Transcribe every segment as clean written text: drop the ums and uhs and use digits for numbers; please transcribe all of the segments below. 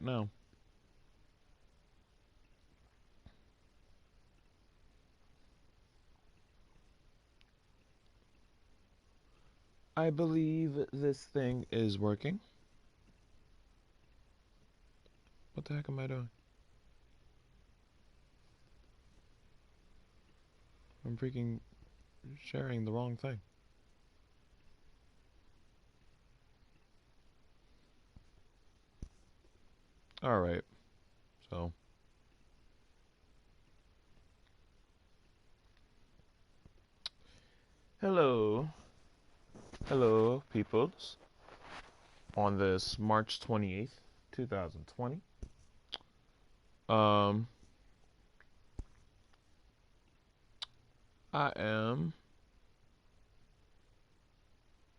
now. I believe this thing is working. What the heck am I doing? I'm freaking sharing the wrong thing. Alright, so. Hello. Hello, peoples. On this March 28th, 2020. I am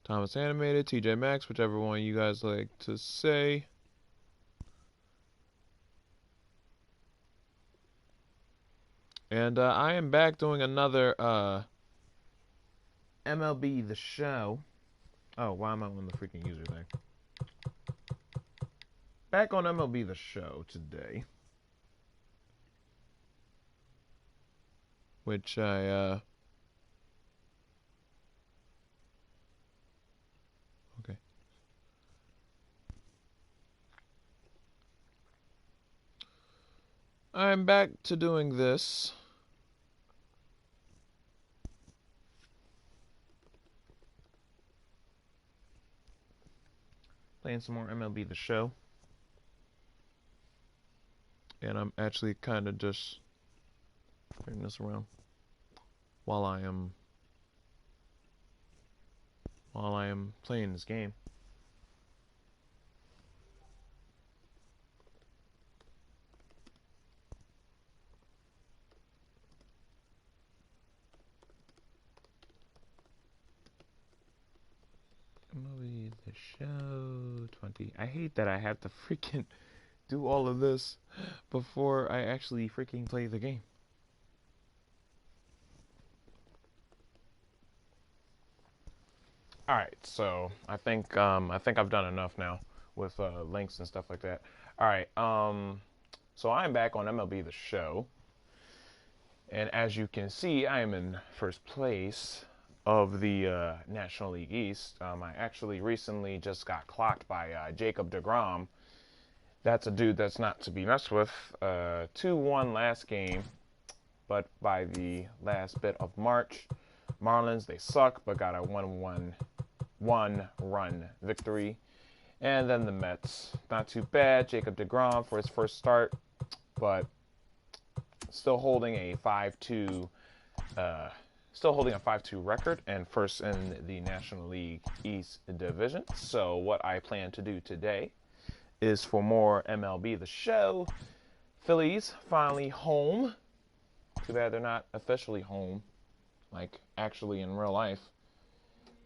Thomas Animated, TJ Maxx, whichever one you guys like to say. And I am back doing another MLB The Show. Oh, why am I on the freaking user thing? Back on MLB The Show today. Which I, okay. I'm back to doing this. Playing some more MLB The Show. And I'm actually kind of just turning this around while I am playing this game. MLB The Show 20. I hate that I have to freaking do all of this before I actually freaking play the game. All right, so I think I've done enough now with links and stuff like that. All right, so I'm back on MLB The Show, and as you can see, I am in first place of the National League East. I actually recently just got clocked by Jacob deGrom. That's a dude that's not to be messed with. 2-1 last game, but by the last bit of March, Marlins, they suck, but got a 1-run victory. And then the Mets, not too bad. Jacob deGrom for his first start, but still holding a 5-2 record and first in the National League East division. So what I plan to do today is for more MLB The Show. Phillies finally home. Too bad they're not officially home, like actually in real life.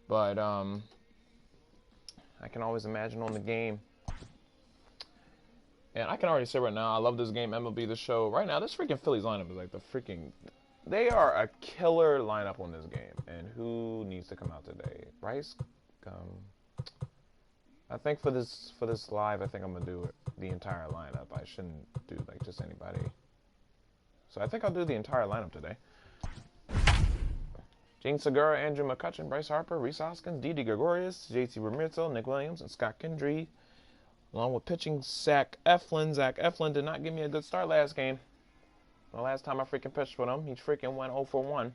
But I can always imagine on the game. And I can already say right now, I love this game, MLB The Show. Right now, this freaking Phillies lineup is like the freaking... They are a killer lineup on this game. And who needs to come out today? Rice? I think for this live, I think I'm going to do the entire lineup. I shouldn't do like just anybody. So I think I'll do the entire lineup today. Gene Segura, Andrew McCutchen, Bryce Harper, Rhys Hoskins, Didi Gregorius, JT Realmuto, Nick Williams, and Scott Kendry. Along with pitching Zach Eflin. Zach Eflin did not give me a good start last game. The last time I freaking pitched with him, he freaking went 0 for 1.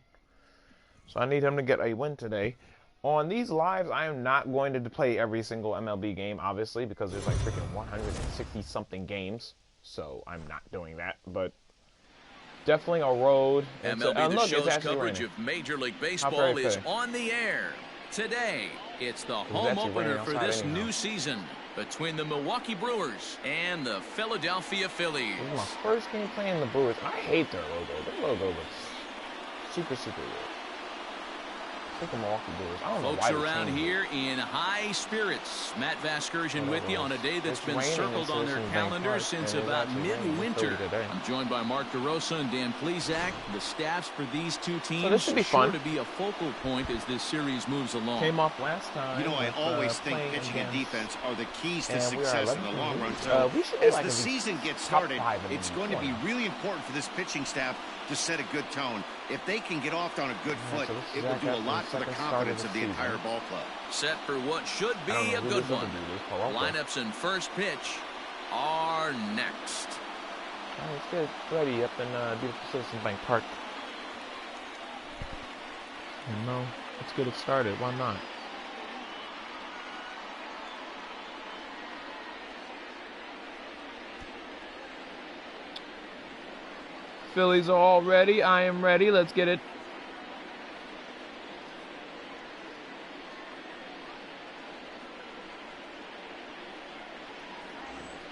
So I need him to get a win today. On these lives, I am not going to play every single MLB game, obviously, because there's like freaking 160-something games. So I'm not doing that, but definitely a road. MLB The Show's coverage of Major League Baseball is on the air. Today, it's the home opener for this new season between the Milwaukee Brewers and the Philadelphia Phillies. This is my first game playing the Brewers. I hate their logo. Their logo looks super, super weird. Folks around here in high spirits. Matt Vasgersian with you on a day that's been circled on their calendars since about midwinter. I'm joined by Mark DeRosa and Dan Plesac. The staffs for these two teams should be fun. to be a focal point as this series moves along. Came off last time. You know, I always think pitching and defense are the keys to success in the long run. So as the season gets started, it's going to be really important for this pitching staff to set a good tone. If they can get off on a good foot, it will do a lot for the confidence of the entire ball club. Set for what should be a good one. Lineups and first pitch are next. Let's get ready up in beautiful Citizens Bank Park. Let's get it started. Why not? Phillies are all ready. I am ready. Let's get it.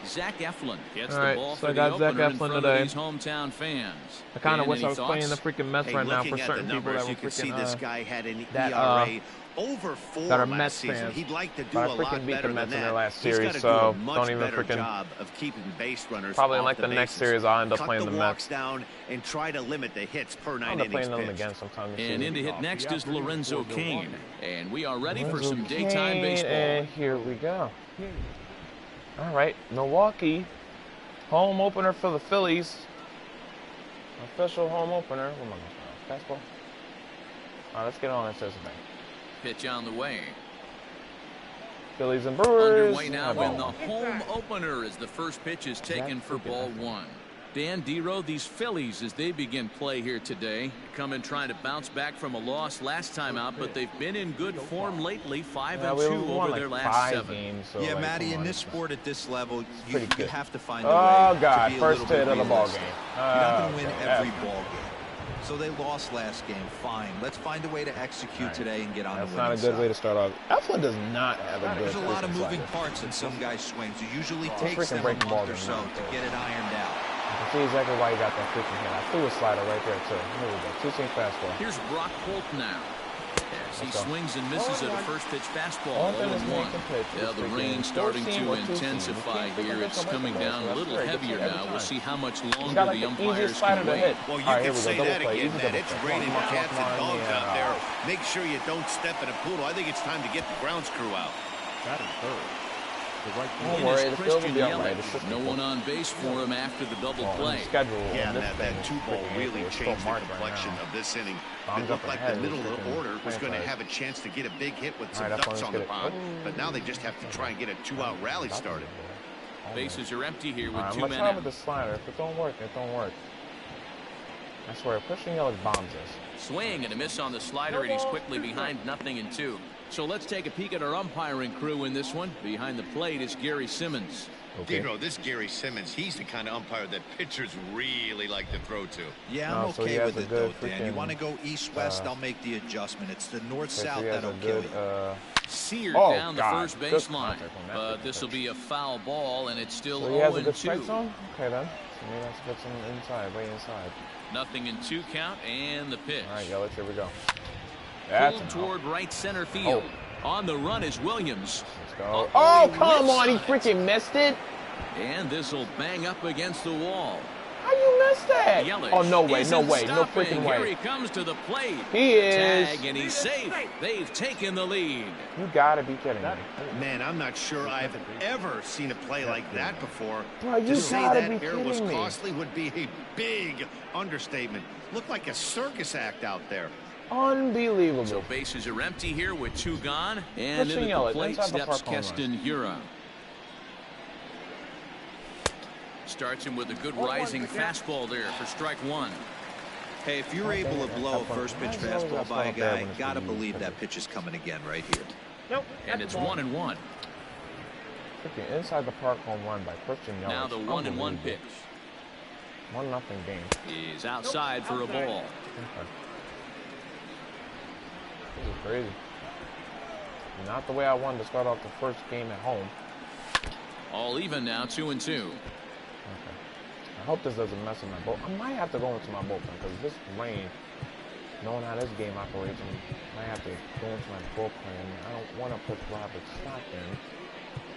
Zach Eflin gets the ball for I the got Zach opener in front today. of these hometown fans. I kind of wish I was playing the freaking Mets right now for certain people that were freaking this guy had an ERA over 4 that are last Mets season. fans. He'd like to do But a I lot freaking beat better the Mets than in their that. last He's series, got to so do a much don't even better freaking. job of keeping base runners Probably off like the next bases. series, I'll end up Cut playing the walks Mets. down and try to limit the hits per 9 I'll end up innings playing them pitched. again sometime this And season. in to hit next is Lorenzo Cain. And we are ready for some Lorenzo daytime Cain, baseball. And here we go. All right, Milwaukee. Home opener for the Phillies. Official home opener. What am I going to fastball? All right, let's get on and Citizens Bank. Pitch on the way. Phillies and Brewers. Underway now in the home opener as the first pitch is taken for ball one. Dan Dero, these Phillies, as they begin play here today, come in trying to bounce back from a loss last time out, but they've been in good form lately, 5-2 over their last 7. Games, so yeah, Matty, in this sport at this level, you have to find a way oh, God, to be first hit of the ball game. You're not going to win every ball game. So they lost last game. Fine. Let's find a way to execute today and get on the winning side. That's not a good way to start off. Eflin does not have a good There's a lot of moving parts in some guys' swings. It usually takes them a month or so to get it ironed out. I can see exactly why you got that freaking hit. I threw a slider right there, too. Here we go. Two-seam fastball. Here's Brock Holt now. As he swings and misses at a first pitch fastball, 0-1. Yeah, the rain starting to intensify here. It's coming down a little heavier now. We'll see how much longer the umpires can wait. Well, you can say that again, Matt. It's raining cats and dogs out there. Make sure you don't step in a poodle. I think it's time to get the grounds crew out. That is third. Don't worry, the field will be all right. No one on base for him after the double play. Yeah, that 2-ball really changed the complexion of this inning. It looked like the middle of the order was going to have a chance to get a big hit with some ducks on the pond, but now they just have to try and get a 2-out rally started. Bases are empty here with 2 men out. out. With the slider. If it don't work, it don't work. I swear, pushing yellow bombs us. Swing and a miss on the slider, and he's quickly behind 0-2. So let's take a peek at our umpiring crew in this one. Behind the plate is Gary Simmons. Okay. Dero, this Gary Simmons, he's the kind of umpire that pitchers really like to throw to. Yeah, I'm okay with it, though, Dan. You want to go east-west, I'll make the adjustment. It's the north-south that'll kill you. Seared down the first baseline. But this will be a foul ball, and it's still 0-2. He has a good strike zone? Okay, then. So maybe that's get some inside, way inside. 0-2 count, and the pitch. All right, Yelich, here we go. Pulled toward right center field. On the run is Williams. Let's go. Oh, come on. He freaking missed it. And this will bang up against the wall. How you missed that? Yelich oh, no way. No way. No freaking way. Here he comes to the plate. He is. Tag, and he's safe. They've taken the lead. You got to be kidding me. Man, I'm not sure I've ever seen a play like that before. Bro, you to say that error was me. costly would be a big understatement. Looked like a circus act out there. Unbelievable. So bases are empty here with 2 gone. And into the plate steps Keston Hiura. Starts him with a good rising fastball there for strike 1. Hey, if you're able to blow a first pitch fastball by a guy, gotta believe that pitch is coming again right here. Nope. And it's 1-1. Freaking inside the park home run by Christian Yelich. Now the 1-1 pitch. 1-0 game. He's outside for a ball. Okay. This is crazy. Not the way I wanted to start off the first game at home. All even now, 2-2. Okay. I hope this doesn't mess with my boat. I might have to go into my bullpen because this rain knowing how this game operates, I might have to go into my bullpen. I don't want to put Robert Stockton.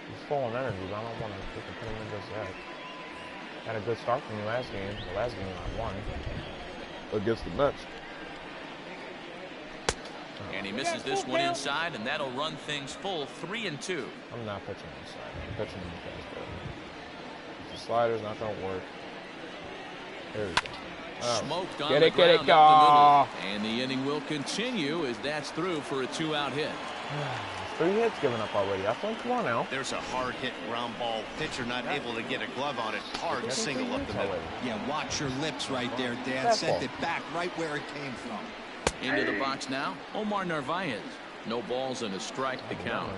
He's full on energy, but I don't want to freaking put him in just yet. Had a good start from the last game. The last game I won against the Mets. And he misses this one inside, and that'll run things full 3-2. I'm not pitching inside. I'm pitching in the fastball. The slider's not going to work. There we go. Smoked on the ground up the middle. And the inning will continue as that's through for a 2-out hit. 3 hits given up already. I think, come on now. There's a hard hit ground ball. Pitcher not able to get a glove on it. Hard single up the middle. Yeah, watch your lips right there, Dan. Sent it back right where it came from. Into the box now, Omar Narvaez. No balls and a strike to count.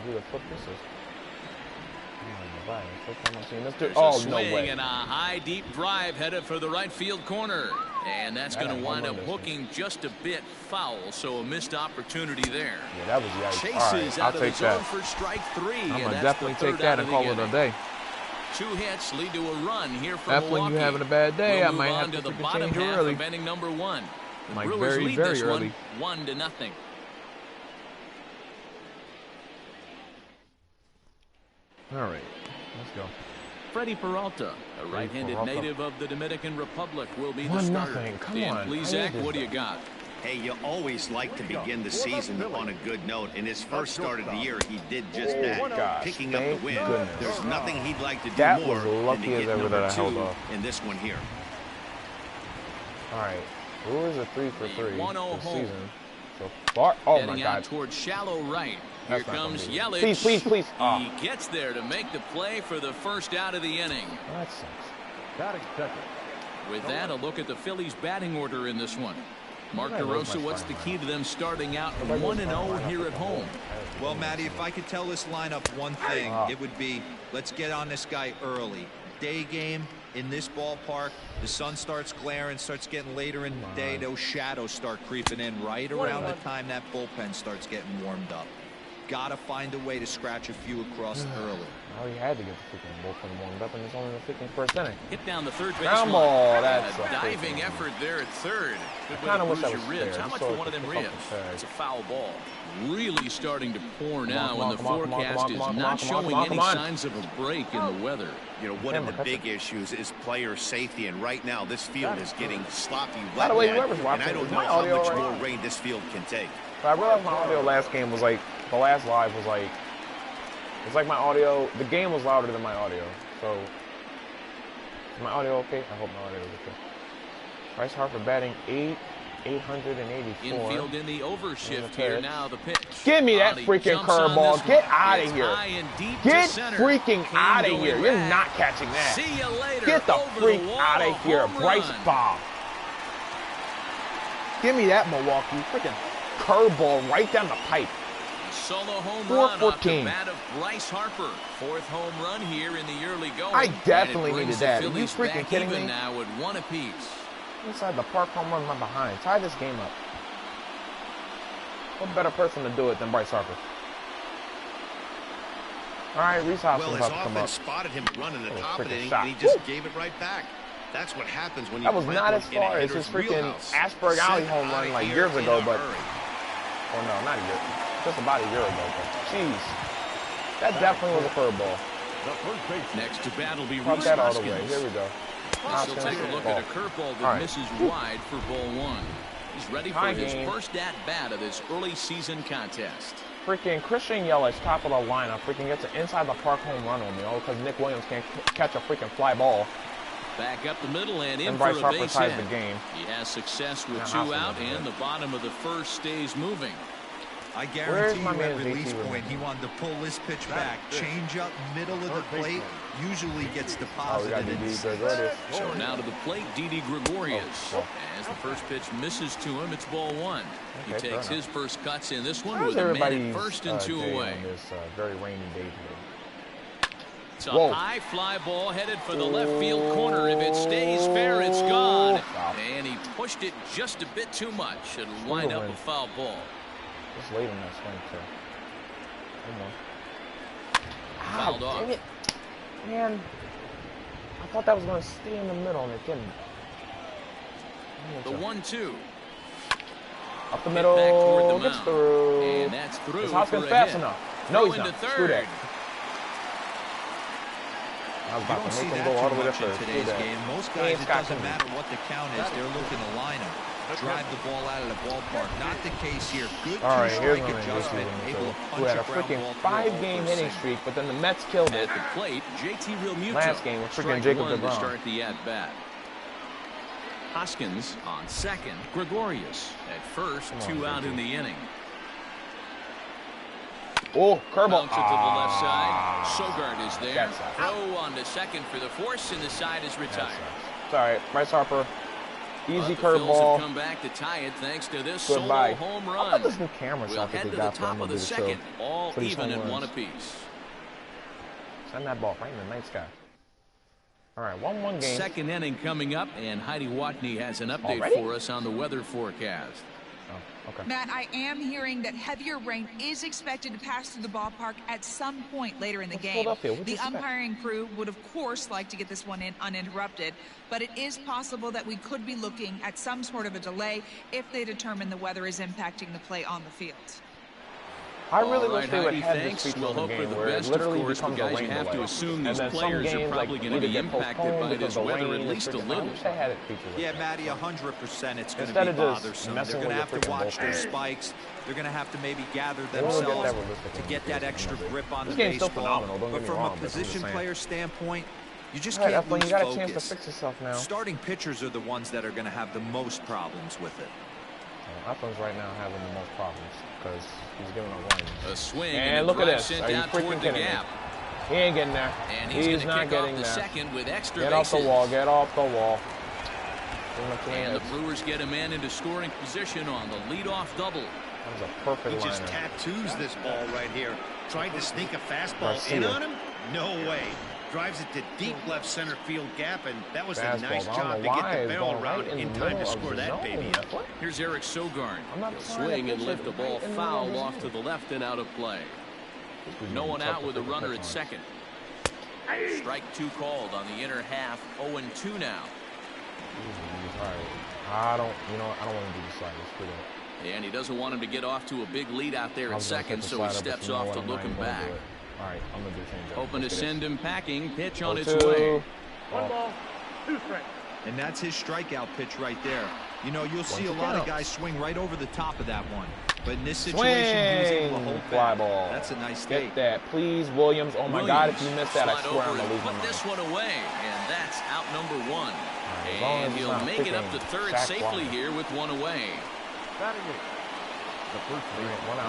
There's a swing and a high deep drive headed for the right field corner. And that's going to wind up hooking just a bit foul, so a missed opportunity there. Yeah, that was yikes. Chases out of the zone for strike 3. I'm going to definitely take that and call it a day. 2 hits lead to a run here from Milwaukee. Definitely you having a bad day. I might have to the bottom half early. Of inning number 1. The like Brewers lead this early. 1-0. All right, let's go. Freddie Peralta, a right-handed native of the Dominican Republic, will be the 1-0. starter. Come on. Please, Zach, what do you got? Hey, you always like to begin the season on a good note. In his first start of the year, he did just that, picking up the win. There's nothing he'd like to do more than to get number 2 in this one here. All right, Brewers are 3 for 3 this season so far. Oh my God! Towards shallow right. Here comes Yelich. Please. He gets there to make the play for the first out of the inning. That sucks. With that, a look at the Phillies' batting order in this one. Mark DeRosa, what's the key to them starting out 1-0 here at home? Well, Matty, if I could tell this lineup one thing, it would be let's get on this guy early. Day game in this ballpark, the sun starts glaring, starts getting later in the day, those shadows start creeping in right around the time that bullpen starts getting warmed up. Gotta find a way to scratch a few across early. Oh, he had to get the freaking bullpen warmed up, and it's only the 51st inning. Hit down the third base ground ball. That's a diving effort there at third. I kind of wish that was ribs. fair. How much for one of them ribs? It's a foul ball. Really starting to pour now, and the forecast is not showing any signs of a break in the weather. You know, one of the big issues is player safety, and right now this field is getting sloppy wet. And I don't know how much more rain this field can take. I realized my audio last game was like, the last live was like, it's like my audio, the game was louder than my audio. So, is my audio okay? I hope my audio is okay. Bryce Harper batting 884. Infield in the overshift here now, the pitch. Give me that freaking curveball. Get out of here. Get freaking out of here. You're not catching that. See you later. Get the freak out of here. Bryce Bob. Give me that, Milwaukee. Freaking curveball right down the pipe. Solo home run off the bat of Bryce Harper. 4th home run here in the early going. I definitely needed that. Are you freaking kidding me? Now with 1 apiece. Inside the park home run, I'm behind. Tie this game up. What better person to do it than Bryce Harper? All right, Reese Hoskins about to come up. Spotted him running the top of the inning, and he just gave it right back. That's what happens when you. That was not as far as his freaking Asperg Alley home run like years ago, but. Oh no, not a year. Just about a year ago, but jeez, that definitely was a curveball. Next to bat will be Reese that all the way. Here we go. He'll take a look at a curveball that misses wide for ball 1. He's ready for his first at-bat of this early season contest. Freaking Christian Yelich, top of the lineup, freaking gets an inside the park home run on me, all because Nick Williams can't catch a freaking fly ball. Back up the middle and in Bryce for a Harper base ties hit. the game. He has success with 2 out, and the bottom of the first stays moving. I guarantee you at release point, he wanted to pull this pitch back. Change up middle of the plate, usually gets deposited in the So now to the plate, Didi Gregorius. As the first pitch misses to him, it's ball 1. He takes his first cuts in this one with a man at first and 2 away. This very rainy day today. It's a high fly ball headed for the left field corner. If it stays fair, it's gone. And he pushed it just a bit too much. It'll wind up a foul ball. Just late on that swing, too. Fouled off. Dang it. Man, I thought that was going to stay in the middle, and it didn't. The 1-2. Up the middle. Gets through. And that's through. Is Hoskins fast enough? No, he's not. Screw that. I was about to make him go all the way to third. Today's game. Most guys, it doesn't matter what the count is. They're looking to line up. Drive the ball out of the ballpark. Not the case here. Good two-strike adjustment. Who had a freaking 5-game hitting streak, but then the Mets killed it. At the plate, JT Realmuto. Last game was freaking Jacob DeGrom. To start the at-bat. Hoskins on second. Gregorius at first. 2 out in the inning. Oh, curveball. Bounce it to the left side. Sogard is there. Throw on to second for the force, and the side is retired. It's all right. Bryce Harper. Easy curveball. Come back to tie it thanks to this Goodbye. solo home run. How about this new camera we'll head to the top of the second. All even at 1 apiece. Send that ball right in the night sky. All right, 1-1 game. Second inning coming up, and Heidi Watney has an update for us on the weather forecast. Oh, okay. Matt, I am hearing that heavier rain is expected to pass through the ballpark at some point later in the game. The umpiring crew would, of course, like to get this one in uninterrupted, but it is possible that we could be looking at some sort of a delay if they determine the weather is impacting the play on the field. I really wish they would have this feature we'll of the hope game for the where best, it literally of course, becomes a guys, rain you have delay. to assume And these then some players games are probably like going to be get impacted by this weather at least a little. I wish I had it featured. Yeah, Matty, 100% it's going to Instead be of just bothersome. messing They're going to with have to watch their spikes. They're going to have to maybe gather themselves to get that extra grip on the baseball. But from a position player standpoint, you just can't lose you got focus. a chance to fix yourself now. Starting pitchers are the ones that are going to have the most problems with it. Upland's right now having the most problems because he's giving up runs. A swing and look at this. Sent Are you out freaking kidding me? Gap. He ain't getting there. And he's not getting there. Second with extra get off the wall. Get off the wall. And the Brewers get a man into scoring position on the leadoff double. That was a perfect He just tattoos this ball right here. Tried to sneak a fastball in on him? No way. Drives it to deep left center field gap, and that was a nice job to get the barrel around in time to score that baby up. Here's Eric Sogard. He'll swing and lift the ball foul off to the left and out of play. No one out with a runner at second. Strike 2 called on the inner half. 0-2 now. I don't want to do the sliders. And he doesn't want him to get off to a big lead out there at second, so he steps off to look him back. All right, I'm going to do change. Hoping to send him packing. Pitch on its way. 1 ball, 2 strikes. And that's his strikeout pitch right there. You know, you'll see a lot of guys swing right over the top of that one. But in this situation, he was able to hold fly back. ball. That's a nice Get take. that, please, Williams. Oh my God, if you miss that, I swear I'm gonna lose my mind. Put this one away, and that's out number 1. And he'll make it up to third safely here with 1 away.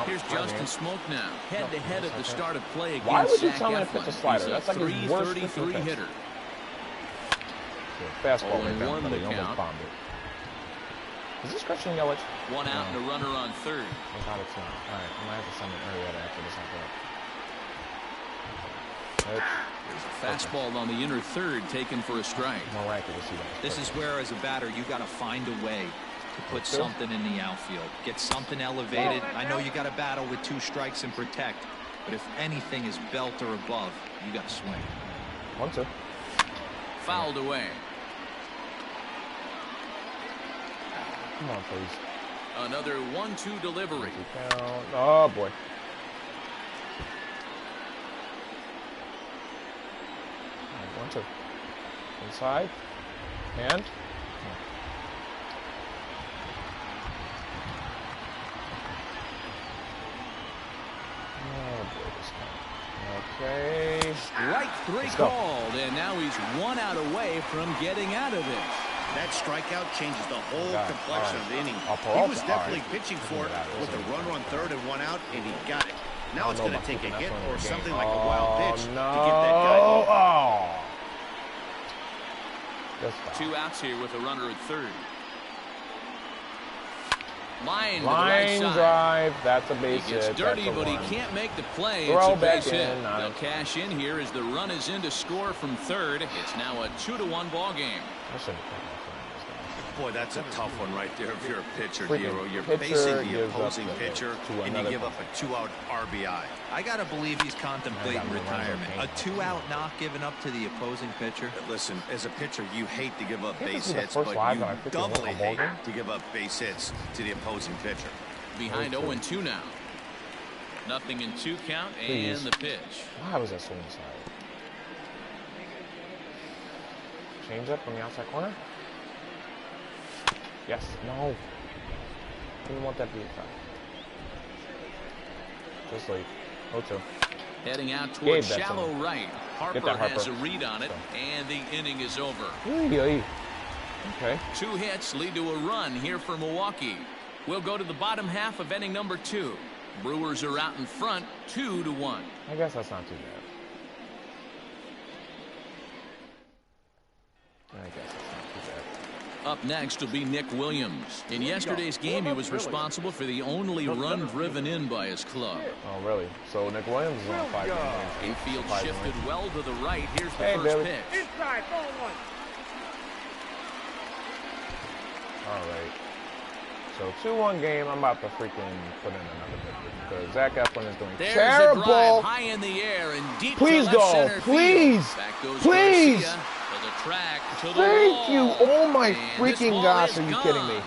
Here's Justin Smoke now, head-to-head at the start of play against Why would you Zach tell me to Eflin. pitch a slider? That's like his worst 333 hitter. Fastball right 0-1 the count. Is this Christian Yelich? 1 out and a runner on third. I thought it's not. All right, I might have to send an Arrieta after this. There's a fastball on the inner third taken for a strike. This is where, as a batter, you got to find a way to put something in the outfield. Get something elevated. I know you got to battle with 2 strikes and protect, but if anything is belt or above, you got to swing. 1-2. Fouled away. Come on, please. Another 1-2 delivery. Oh, boy. Right, 1-2. Inside. And. Oh, boy, this guy. Okay. Strike 3 called, and now he's 1 out away from getting out of this. That strikeout changes the whole complexion of the inning. He was definitely pitching for it with a runner on third and 1 out, and he got it. Now it's going to take a hit or something like a wild pitch to get that guy going. 2 outs here with a runner at third. Line drive. That's a base hit. He gets dirty, but he can't make the play. It's a base hit. They'll cash in here as the run is in to score from third. It's now a 2-1 ball game. Boy, that's a tough one right there if you're a pitcher, Hero. You're facing the opposing pitcher, and you give up a 2-out RBI. I got to believe he's contemplating retirement. A 2-out knock given up to the opposing pitcher. Listen, as a pitcher, you hate to give up base hits, but you doubly hate to give up base hits to the opposing pitcher. Behind 0-2 now. 0-2 count, and the pitch. Why was that so inside? Change up from the outside corner. Yes. No. Didn't want that to be inside. Just like 0-2. Heading out towards shallow right. Harper has a read on it, and the inning is over. Okay. 2 hits lead to a run here for Milwaukee. We'll go to the bottom half of inning number 2. Brewers are out in front, 2-1. I guess that's not too bad. Up next will be Nick Williams. In yesterday's game, he was responsible for the only run driven in by his club. Oh, really? So Nick Williams is on 5 games. Infield shifted well to the right. Here's the first pitch. Inside, ball 1. All right. So 2-1 game. I'm about to freaking put in another pitch because Zach Eflin is doing terrible. A drive high in the air and deep Please to left go. center Please. Field. Back goes Please. Garcia to the track, to the Thank wall. you. Oh my And freaking gosh, are you gone. kidding me?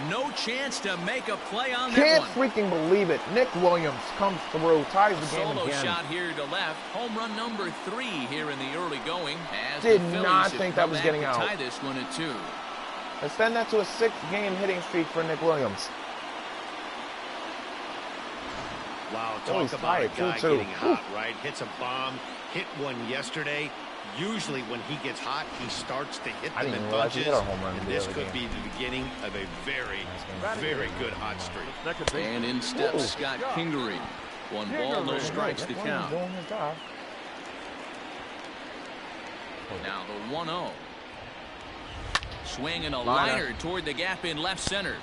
No chance to make a play on Can't that one. freaking believe it. Nick Williams comes through, ties the game Solo again. shot here to left. Home run number 3 here in the early going. As Did the Phillies not have think come that was back getting to out. tie this one at 2. Extend that to a 6-game hitting streak for Nick Williams. Wow, talk about a guy 2-2. getting hot, right? Hits a bomb, hit one yesterday. Usually when he gets hot, he starts to hit them in bunches. And this could be the beginning of a very, very good hot streak. And in steps Scott Kingery. 1 ball, no strikes to count. Now the 1-0. Swing and a liner toward the gap in left center.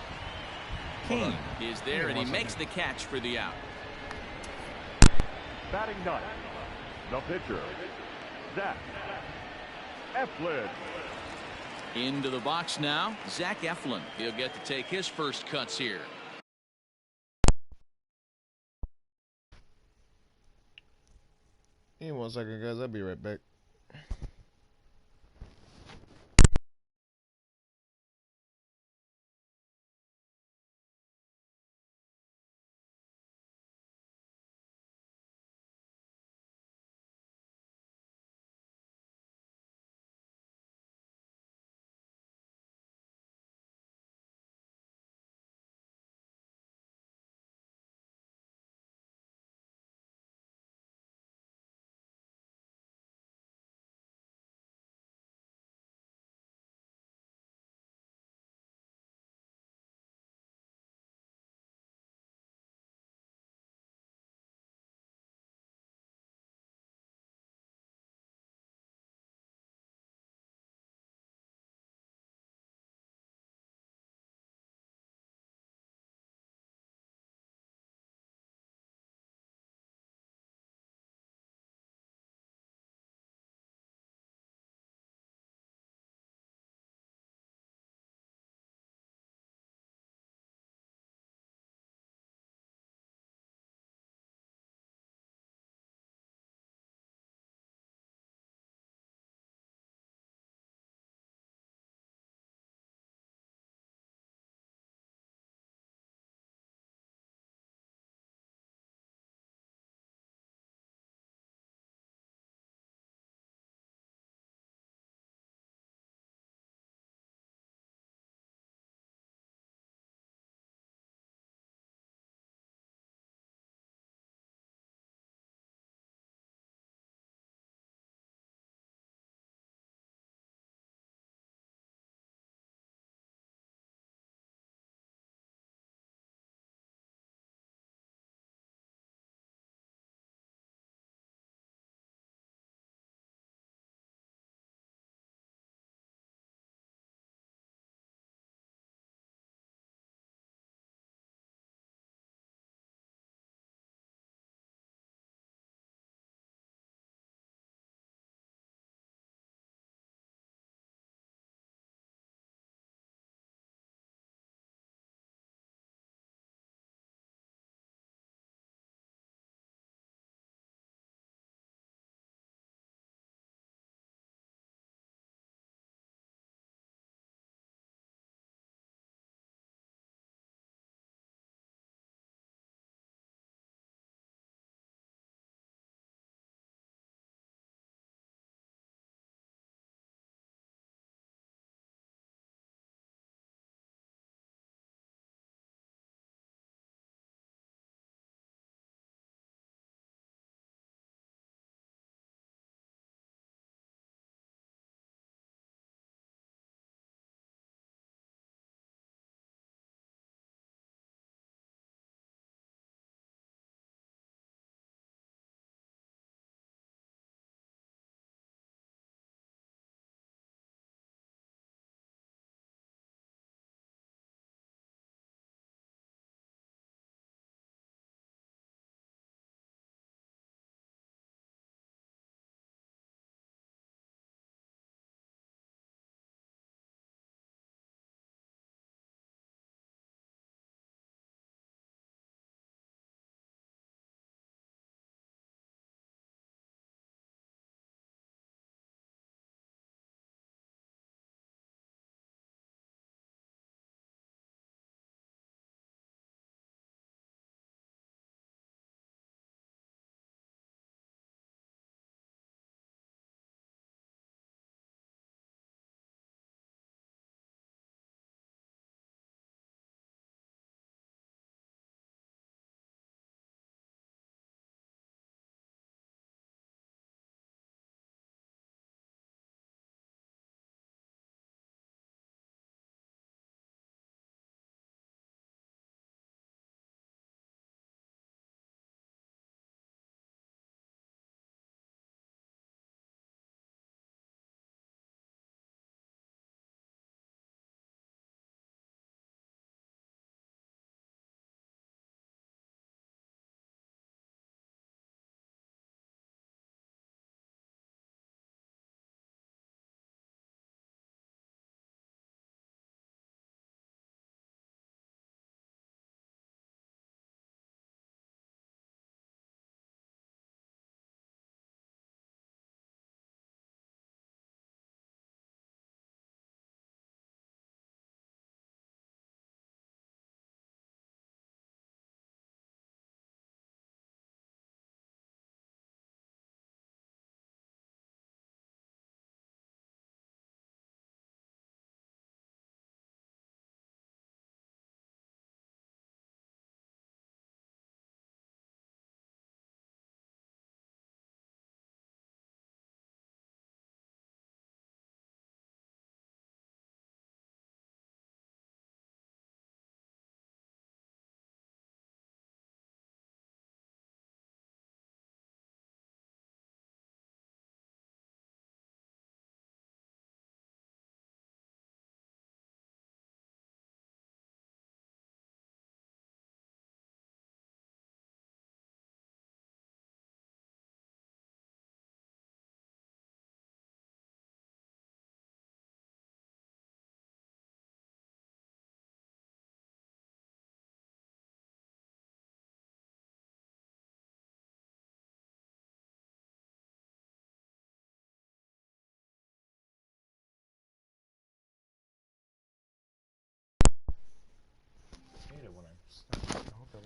King is there, and he makes the catch for the out. Batting ninth, the pitcher, Zach Eflin. Into the box now, Zach Eflin. He'll get to take his first cuts here. Give me 1 second, guys. I'll be right back.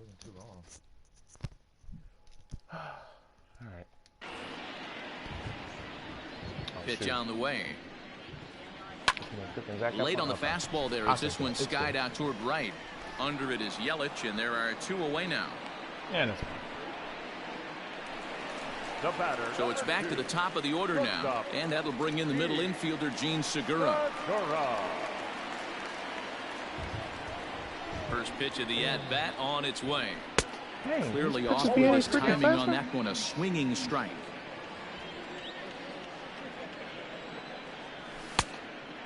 wasn't too long. All right. Pitch on the way. Late on the fastball there as this one skied out toward right. Under it is Yelich, and there are 2 away now. Yeah, that's fine. So it's back to the top of the order now, and that'll bring in the middle infielder, Gene Segura. First pitch of the at-bat on its way. Hey, clearly off with his timing on that one, a swinging strike.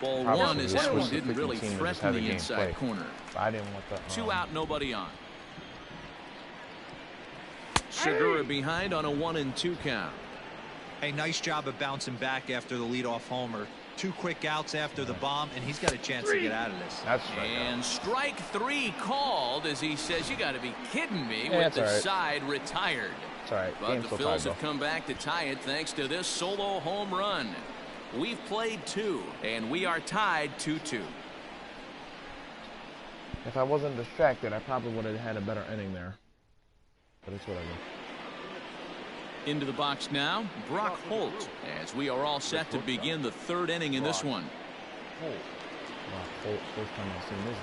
Ball one as that one didn't really threaten the inside corner. I didn't want the 2 out, nobody on. Segura behind on a 1-2 count. Hey, nice job of bouncing back after the leadoff homer. 2 quick outs after the bomb, and he's got a chance to get out of this. That's right. And strike 3 called as he says, "You got to be kidding me," with the side retired. That's all right. But the Phillies have come back to tie it thanks to this solo home run. We've played 2, and we are tied 2-2. If I wasn't distracted, I probably would have had a better inning there. But it's whatever. Into the box now, Brock Holt, as we are all set to begin the 3rd inning in this one. Brock Holt, first time I've seen this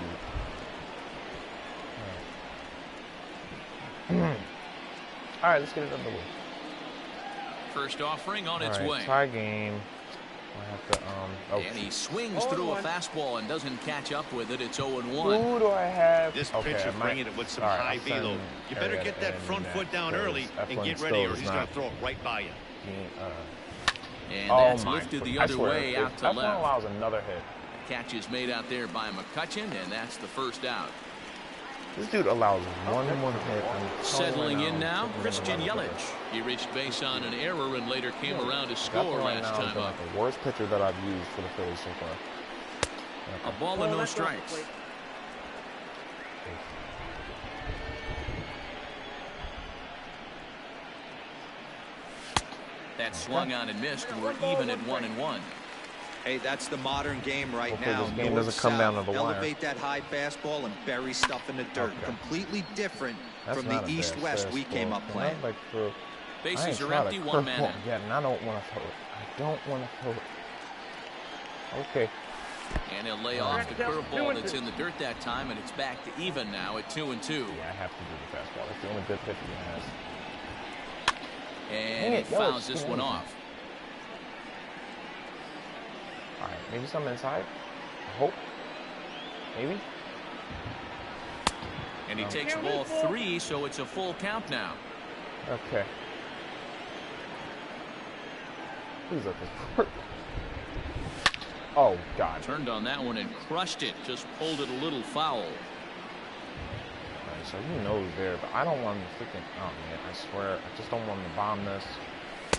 dude. All right, let's get it up the way. First offering on its way. Tie game. I have to, and he swings through a fastball and doesn't catch up with it. It's 0-1. Who do I have? This pitcher bringing it with some high velo. You better get that front foot down early and get ready, or he's going to throw it right by you. And that's lifted the other way out to left. That allows another hit. Catch is made out there by McCutchen, and that's the first out. This dude allows one more hit. Settling in now, Christian Yelich. He reached base on an error and later came around to score last time up. The worst pitcher that I've used for the Phillies so far. A ball and no strikes. That swung on and missed, and we're even at 1-1. Hey, that's the modern game right Hopefully now. This game doesn't come down to the wire. Elevate that high fastball and bury stuff in the dirt. Okay. Completely different That's from the East-West we came up playing. Bases are empty, 1 man out. Yeah, and I don't want to throw it. I don't want to throw it. Okay. And he'll lay off the curveball that's in the dirt that time, and it's back to even now at 2-2. Yeah, I have to do the fastball. That's the only good pitch he has. And he fouls this one off. All right, maybe something inside. I hope. Maybe. And he takes ball 3, so it's a full count now. Okay. Who's up this court? Oh, God. Turned on that one and crushed it. Just pulled it a little foul. All right, so he knows there, but I don't want him to freaking... Oh, man, I swear. I just don't want him to bomb this.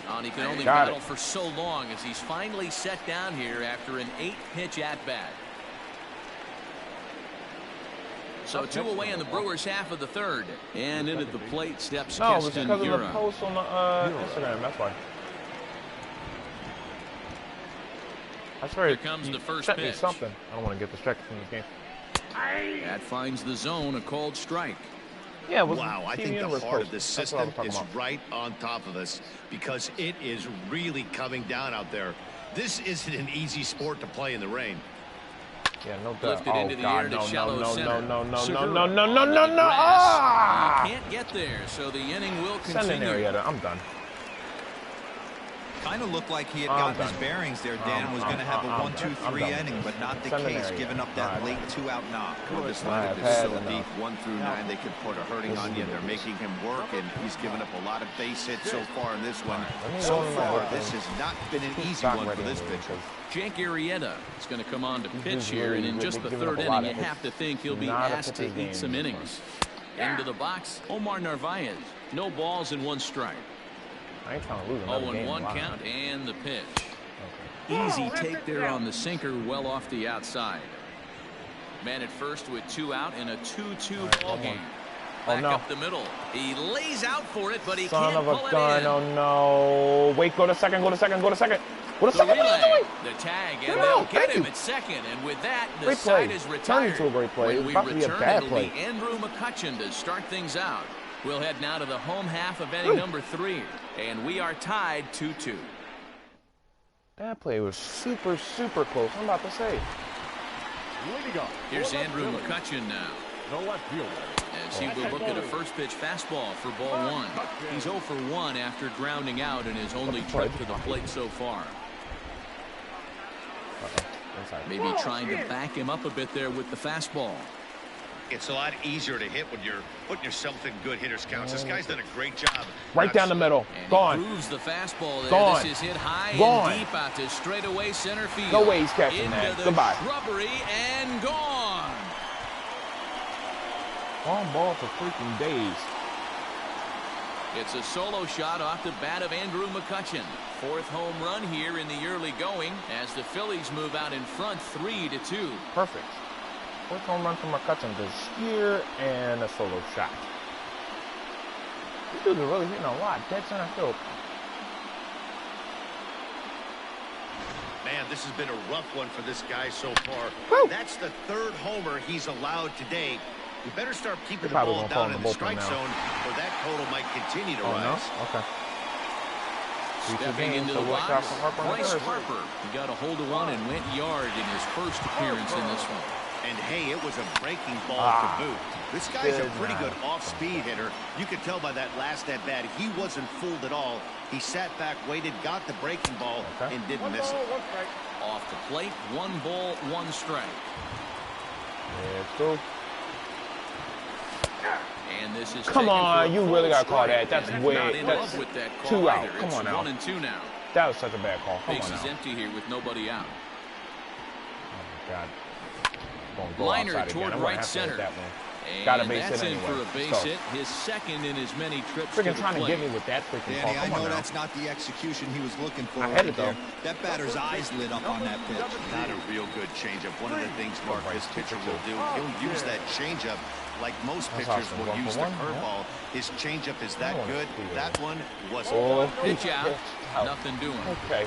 And he can only battle for so long as he's finally set down here after an 8-pitch at-bat. So 2 away in the Brewers half of the 3rd. And in at the plate steps No, it's Keston because of the Hiura. post on the Instagram. That's why. I swear, Here comes the first sent me pitch. something. I don't want to get distracted from this game. That finds the zone, a called strike. Yeah, wow, I think the heart of the system is right on top of us because it is really coming down out there. This isn't an easy sport to play in the rain. Yeah, no doubt. Lifted into the air to shallow center. No. He can't get there, so the inning will continue. Send an area. I'm done. Kind of looked like he had gotten his bearings there. Dan was going to have a 1-2-3 inning, but not the case, giving up that late 2-out knock. Well, this lineup is so deep, 1 through 9, they can put a hurting on you. They're making him work, and he's given up a lot of base hits so far in this one. So far, this has not been an easy one for this pitcher. Jake Arrieta is going to come on to pitch here, and in just the 3rd inning, you have to think he'll be asked to eat some innings. Into the box, Omar Narvaez. No balls and 1 strike. I ain't trying to lose 0-1 count and the pitch. Okay. Easy take there on the sinker, well off the outside. Man at first with 2 out in a 2-2 ball game. Back up the middle. He lays out for it, but he can't pull it in. Oh no! Wait, go to second. What a second relay, the tag, and they'll get him at second. And with that, the side is retired. Turn into a great play. When we return, it'll be Andrew McCutcheon to start things out. We'll head now to the home half of inning number 3, and we are tied 2-2. That play was super, super close. I'm about to say. Here's Andrew McCutcheon now. The left fielder. As he will look at a first pitch fastball for ball 1. He's 0 for 1 after grounding out in his only trip to the plate so far. Maybe trying to back him up a bit there with the fastball. It's a lot easier to hit when you're putting yourself in good hitters counts. This guy's done a great job. Right down the middle. And Gone. He grooves the fastball there. Gone. This is hit high Gone. and deep out to straightaway center field. No way he's catching that. Into the Goodbye. shrubbery and gone. Long ball for freaking days. It's a solo shot off the bat of Andrew McCutcheon. 4th home run here in the early going as the Phillies move out in front 3-2. Perfect. 4th home run from McCutcheon this year and a solo shot. These dudes are really hitting a lot. Dead center field. Man, this has been a rough one for this guy so far. Woo. That's the 3rd homer he's allowed today. You better start keeping the ball down in the strike zone, or that total might continue to rise. No? Okay. Stepping into the box, Bryce Harper. He got a hold of one and went yard in his first appearance in this one. And hey, it was a breaking ball to boot. This guy's a pretty good off-speed hitter. You could tell by that last at-bat, he wasn't fooled at all. He sat back, waited, got the breaking ball, and didn't miss it. Off the plate, 1 ball, 1 strike. Let's go. And this is come on, you really got to call that. That's weird. That's with that call 2 out. Come on now. 1-2 now. That was such a bad call. Come Base on now. is empty here with nobody out. Oh, my God. Liner toward right center. Got a and base that's hit in anyway. for a base hit, his second in as many trips to the trying plate. to get me with that freaking Danny, call. I know that's not the execution he was looking for. I had it though. That batter's eyes lit up on that pitch. Not a real good changeup. One of the things Mark, this pitcher will do, he'll use that changeup like most pitchers will use the curveball. His changeup is that good. That one wasn't. Pitch out. Nothing doing. Okay.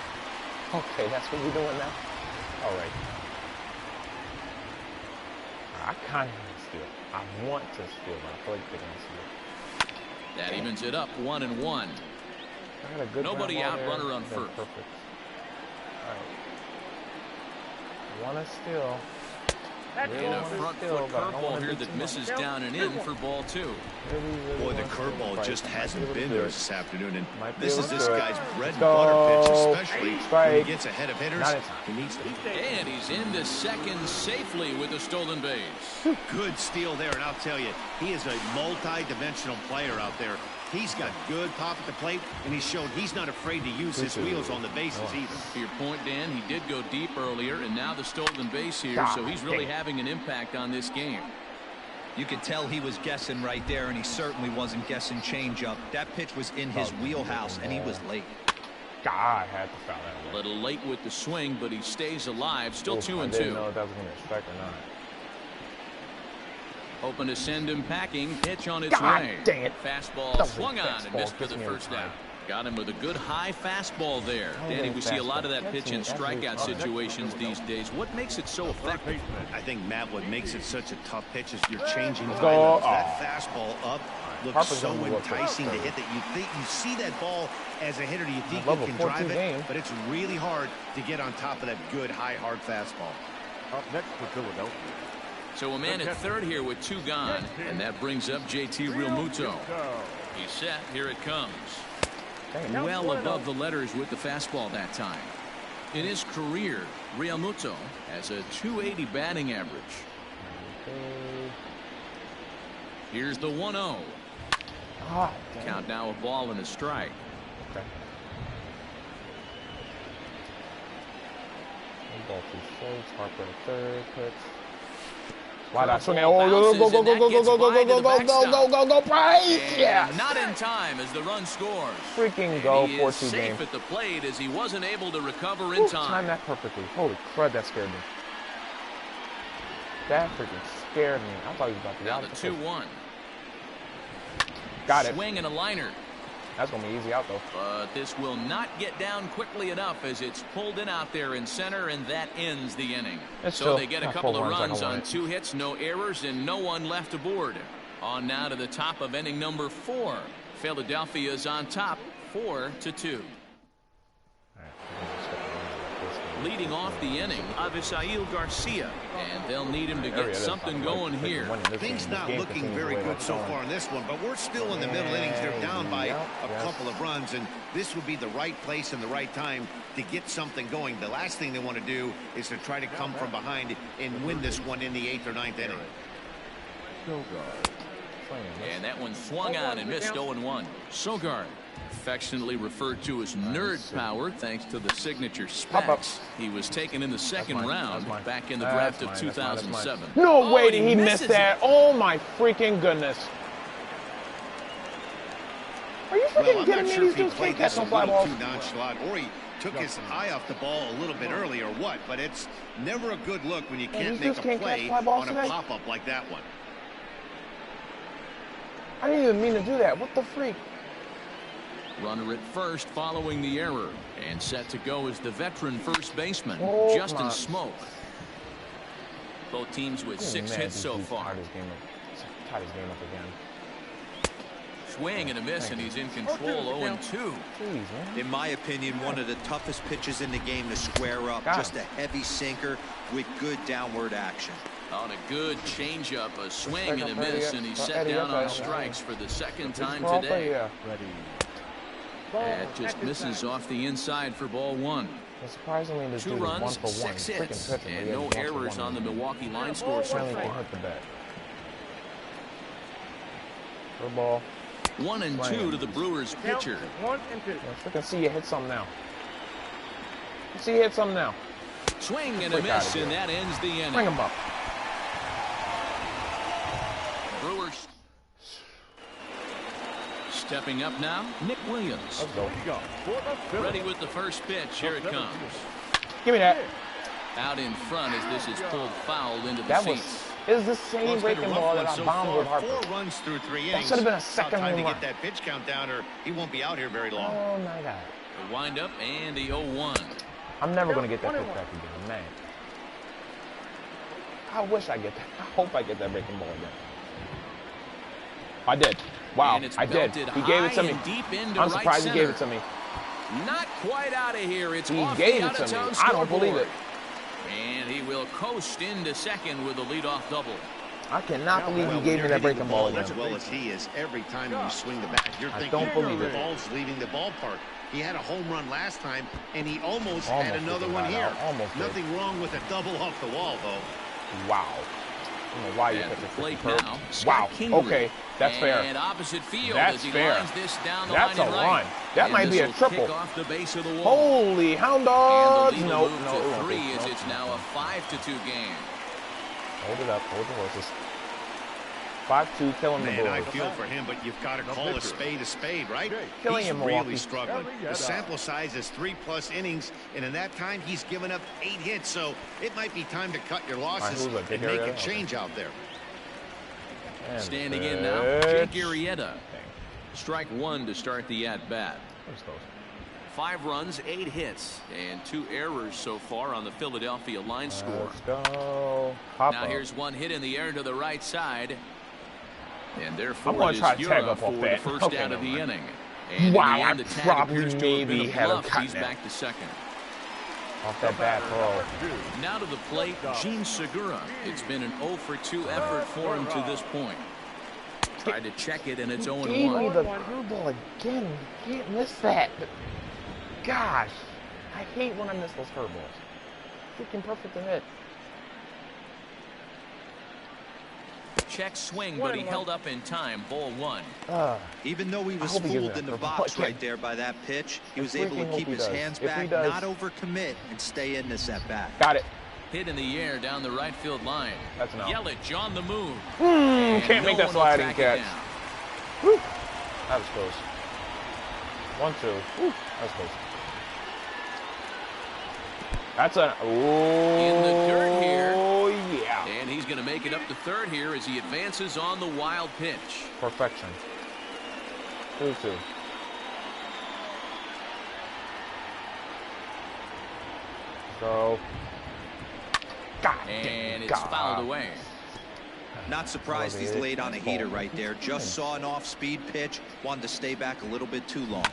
Okay, that's what we're doing now. All right. I kind of want to steal. I want to steal, but I feel like they're going to steal. That evens it up, 1-1. Nobody out, runner on first. Perfect. All right. Want to steal. And a front foot curveball here that misses down and in for ball 2. Boy, the curveball just hasn't been there this afternoon, and this is this guy's bread and butter pitch, especially when he gets ahead of hitters. He needs to. And he's into second safely with a stolen base. Good steal there, and I'll tell you, he is a multi-dimensional player out there. He's got good pop at the plate, and he's shown he's not afraid to use his wheels on the bases either. To your point, Dan, he did go deep earlier, and now the stolen base here, so he's really having an impact on this game. You could tell he was guessing right there, and he certainly wasn't guessing changeup. That pitch was in his wheelhouse, and he was late. God, had to foul that. A little late with the swing, but he stays alive. Still 2-2. I didn't know if that was going to strike or not. Hoping to send him packing. Pitch on its way. Dang it. Fastball swung on and missed for the first out. Got him with a good high fastball there. Danny, we see a lot of that pitch in strikeout situations these days. What makes it so effective? I think, Matt, what makes it such a tough pitch is you're changing lineups. That fastball up looks so enticing to hit that you think you see that ball as a hitter, you think you can drive it, but it's really hard to get on top of that good high hard fastball. Up next for Philadelphia. So a man at third here with 2 gone, and that brings up JT Realmuto. He's set. Here it comes. Well above the letters with the fastball that time. In his career, Realmuto has a .280 batting average. Here's the 1-0. Count now, a ball and a strike. Okay. Ball 2 strikes. Harper at third. Pitch. Why not swing it? Oh, go, Bryce! Yeah. Not in time as the run scores. Freaking go, 4-2 game. Safe at the plate as he wasn't able to recover in time. Timed that perfectly. Holy crud, that scared me. That freaking scared me. I thought he was about to Now the 2-1. Got it. Swing and a liner. That's going to be easy out, though. But this will not get down quickly enough as it's pulled in out there in center, and that ends the inning. So they get a couple of runs on 2 hits, no errors, and no one left aboard. On now to the top of inning number 4. Philadelphia's on top, 4-2. Leading off the inning, Avisail Garcia, and they'll need him to get something going here. Things not looking very good so far in this one, but we're still in the middle innings. They're down by a couple of runs, and this would be the right place and the right time to get something going. The last thing they want to do is to try to come from behind and win this one in the 8th or 9th inning. And that one swung on and missed 0-1. Sogard, affectionately referred to as nerd power thanks to the signature specs. He was taken in the second round back in the draft of 2007. No way did he miss that. Oh my freaking goodness. Are you freaking kidding me? These dudes can't catch some fly balls. Too nonchalant, or he took his eye off the ball a little bit early or what, but it's never a good look when you can't make a play on a pop-up like that one. I didn't even mean to do that. What the freak? Runner at first following the error, and set to go is the veteran first baseman, Justin Smoak. Both teams with 6 hits so far. Tied his game up again. Swing and a miss, and he's in control. 0-2. In my opinion, one of the toughest pitches in the game to square up. Just a heavy sinker with good downward action. On a good changeup, a swing and a miss, and he's set down on strikes for the second time today. That just misses off the inside for ball 1. Surprisingly, this 2 runs, 6 hits, and no errors on the Milwaukee line score so far. Good ball. 1-2 to the Brewers pitcher. I can see you hit something now. See you hit something now. Swing and a miss, and that ends the inning. Bring him up. Brewers stepping up now, Nick Williams. Let's go. Ready with the first pitch. Here it comes. Give me that. Out in front as this is pulled foul into the seats. Is the same breaking ball that I bombed with Harper. 4 runs through 3 innings. That should have been a second time run. to get that pitch count down, or he won't be out here very long. Oh my God. The windup and the 0-1. I'm never going to get that pitch back again, man. I wish I get that. I hope I get that breaking ball again. I did. Wow, I did. He gave it to me. I'm surprised he gave it to me. Not quite out of here. It's he gave it to me. I don't believe it. And he will coast into second with a leadoff double. I cannot believe he gave me that breaking ball again. As well as he is, every time you swing the bat, you're thinking the ball's leaving the ballpark. He had a home run last time, and he almost had another one here. Nothing wrong with a double off the wall, though. Wow. I don't know why you put the plate now. Wow. Okay, that's fair. And opposite field that's as fair. Lines this down the that's line a right. run. That might be a triple. Off the base of the wall. Holy hound dogs! And the lead No, will move no, to 3 as it's now a 5-2 game. Hold it up. Hold the horses. 5-2, killing the Brewers. I feel for him, but you've got to call a spade, right? Killing he's him, really struggling. The sample size is 3+ innings, and in that time, he's given up 8 hits. So it might be time to cut your losses and make a change out there. And standing in now, Jake Arrieta. Strike 1 to start the at-bat. 5 runs, 8 hits, and 2 errors so far on the Philadelphia line score. Let's go. Now here's one hit in the air to the right side. And therefore, it is Ura for the first out of the inning. And wow, in the end, the tag appears to have been a bluff. He's back to second. Off that bad throw. Now to the plate, Gene Segura. It's been an 0-for-2 effort for him to this point. Tried to check it, and it's 0-1. Gave me the curveball again. You can't miss that. Gosh, I hate when I miss those curveballs. Freaking perfect to hit. Check swing, but he held up in time. Ball 1. Even though he was fooled in the box right there by that pitch, he was able to keep his hands back, not overcommit, and stay in this at bat. Got it. Hit in the air down the right field line. That's an out. Yelich on the move. Can't make that sliding catch. Whew. That was close. 1-2. Whew. That was close. That's an in the dirt here. Oh yeah. And he's going to make it up to third here as he advances on the wild pitch. Perfection. 2-2. So, and it's fouled away. Not surprised he's laid on a heater right there. Just saw an off-speed pitch. Wanted to stay back a little bit too long.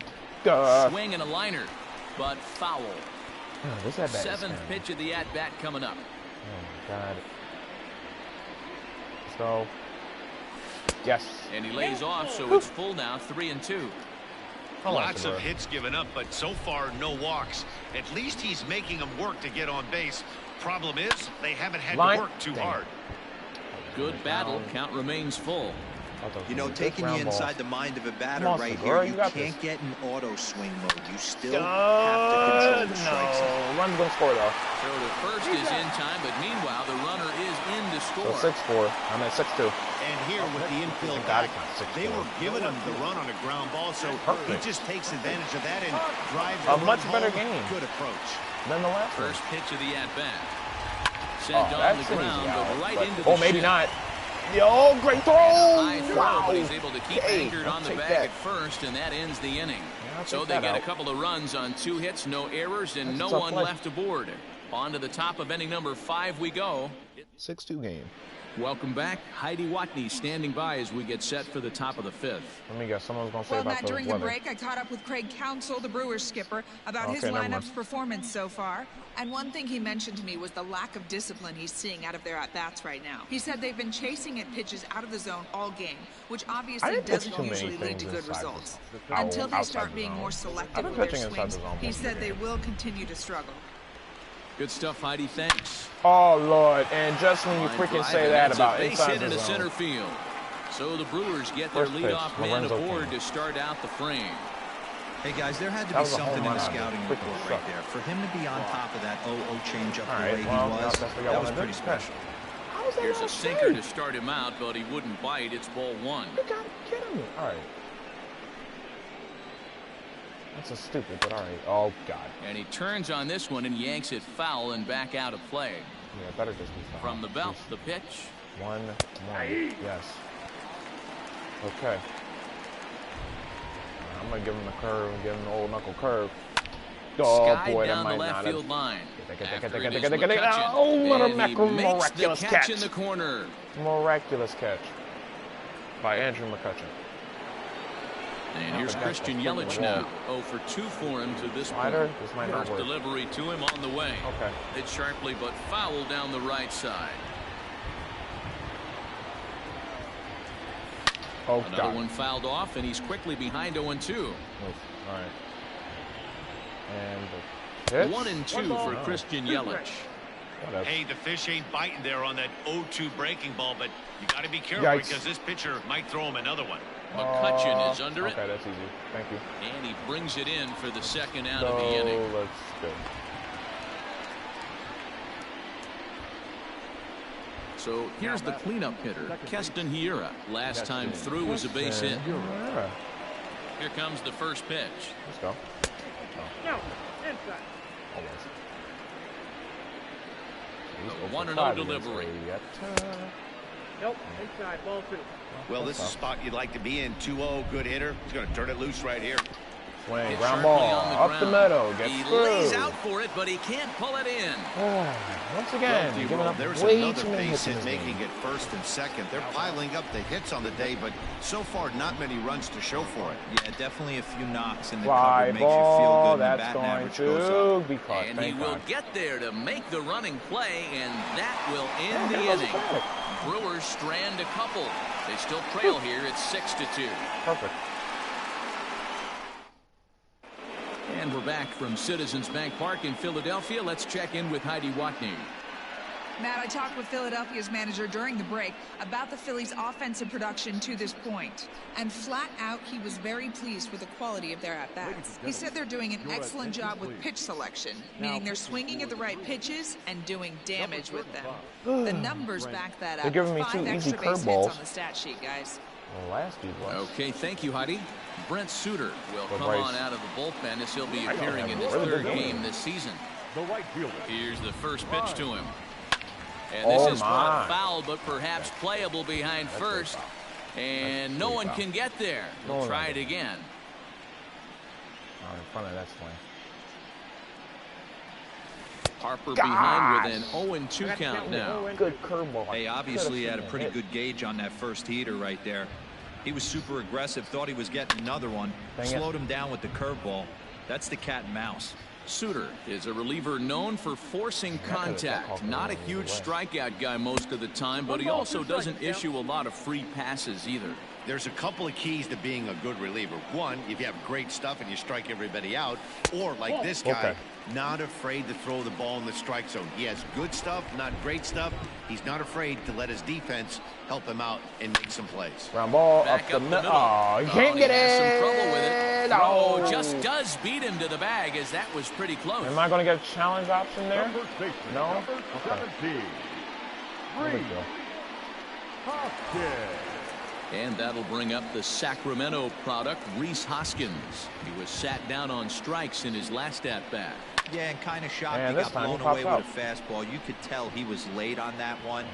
Swing and a liner, but foul. Seventh pitch of the at-bat coming up. Oh, my God. So, yes. And he lays off, so it's full now, 3-2. Lots of hits given up, but so far no walks. At least he's making them work to get on base. Problem is, they haven't had to work too hard. Good battle. Count remains full. You know, taking you inside the mind of a batter right here, you can't get in auto swing mode. You still have to control the strike zone. Run's going to score, though. So the first is in time, but meanwhile, the runner is in to score. So 6-4. I'm at 6-2. And here with the infield back, they were giving him the run on a ground ball, so he just takes advantage of that and drives a much better game. Good approach. Than the last first pitch of the at-bat. Sent on the ground, but right into the maybe not. Yo, great throw! Wow. But he's able to keep anchored on the bag at first, and that ends the inning. So they get a couple of runs on 2 hits, no errors, and no one left aboard. On to the top of inning number 5 we go. 6-2 game. Welcome back. Heidi Watney standing by as we get set for the top of the 5th. Let me guess, someone's going to say about the during the break, I caught up with Craig Counsell, the Brewers skipper, about his lineup's performance so far. And one thing he mentioned to me was the lack of discipline he's seeing out of their at-bats right now. He said they've been chasing at pitches out of the zone all game, which obviously doesn't usually lead to good results. Until they start being more selective with their swings, he said they will continue to struggle. Good stuff, Heidi. Thanks. Oh, Lord. And just when you freaking say that about inside the zone. Center field. So the Brewers get their leadoff man aboard to start out the frame. Hey, guys, there had to be something in the scouting report right there. For him to be on top of that 0-0 changeup the way he was, that was pretty special. Here's a sinker to start him out, but he wouldn't bite. It's ball 1. You gotta be kidding me. All right. That's a stupid, but all right. Oh, God. And he turns on this one and yanks it foul and back out of play. Yeah, better distance. From the belt, the pitch. 1-1. Yes. Okay. I'm going to give him the curve and give him the old knuckle curve. Oh, boy, that might not have. Field line. Oh, what a miraculous catch. In the corner. Miraculous catch by Andrew McCutcheon. And here's Christian Yelich now. 0 for 2 for him to this point. This might not work. Delivery to him on the way. Okay. Hit sharply, but foul down the right side. Oh, another one fouled off, and he's quickly behind 0-2. All right. And 1-2 for Christian Yelich. Hey, the fish ain't biting there on that 0-2 breaking ball, but you got to be careful because this pitcher might throw him another one. McCutcheon is under it. Okay, that's easy. Thank you. And he brings it in for the second out of the inning. Let's go. So here's the cleanup hitter, Keston Hiura. Last time through was a base hit. Here comes the first pitch. Let's go. No, inside. Always. 1-0 delivery. Nope, inside, ball 2. Well, this is a spot you'd like to be in. 2-0, good hitter. He's going to turn it loose right here. Swing, ground ball, up the middle, gets through. He lays out for it, but he can't pull it in. Once again, there's another base hit making it first and second. They're piling up the hits on the day, but so far not many runs to show for it. Yeah, definitely a few knocks in the cover makes you feel good. That's the batting average going to be caught. And he will get there to make the running play, and that will end the inning. Brewers strand a couple. They still trail here at 6-2. Perfect. And we're back from Citizens Bank Park in Philadelphia. Let's check in with Heidi Watney. Matt, I talked with Philadelphia's manager during the break about the Phillies' offensive production to this point. And flat out, he was very pleased with the quality of their at-bats. He said they're doing an excellent job with pitch selection, meaning they're swinging at the right pitches and doing damage with them. The numbers back that up. They're giving me 2 easy curveballs on the stat sheet, guys. Last week was. Okay, thank you, Heidi. Brent Suter will come on out of the bullpen as he'll be appearing in his 3rd game this season. Here's the first pitch to him. And this is called foul, but perhaps playable behind first. And no one can get there. We'll try it again. In front of that swing. Harper behind with an 0-2 count now. Good curveball. Hey, obviously had a pretty good gauge on that first heater right there. He was super aggressive, thought he was getting another one, slowed him down with the curveball. That's the cat and mouse. Suter is a reliever known for forcing contact. Not a huge strikeout guy most of the time, but he also doesn't issue a lot of free passes either. There's a couple of keys to being a good reliever. One, if you have great stuff and you strike everybody out, or like this guy, not afraid to throw the ball in the strike zone. He has good stuff, not great stuff. He's not afraid to let his defense help him out and make some plays. Ground ball up the middle. Oh, you can't get it. Some trouble with it. Oh, just does beat him to the bag, as that was pretty close. Am I going to get a challenge option there? No. Okay. And that'll bring up the Sacramento product, Rhys Hoskins. He was sat down on strikes in his last at-bat. Yeah, and kind of shocked he got blown away with a fastball. You could tell he was late on that one.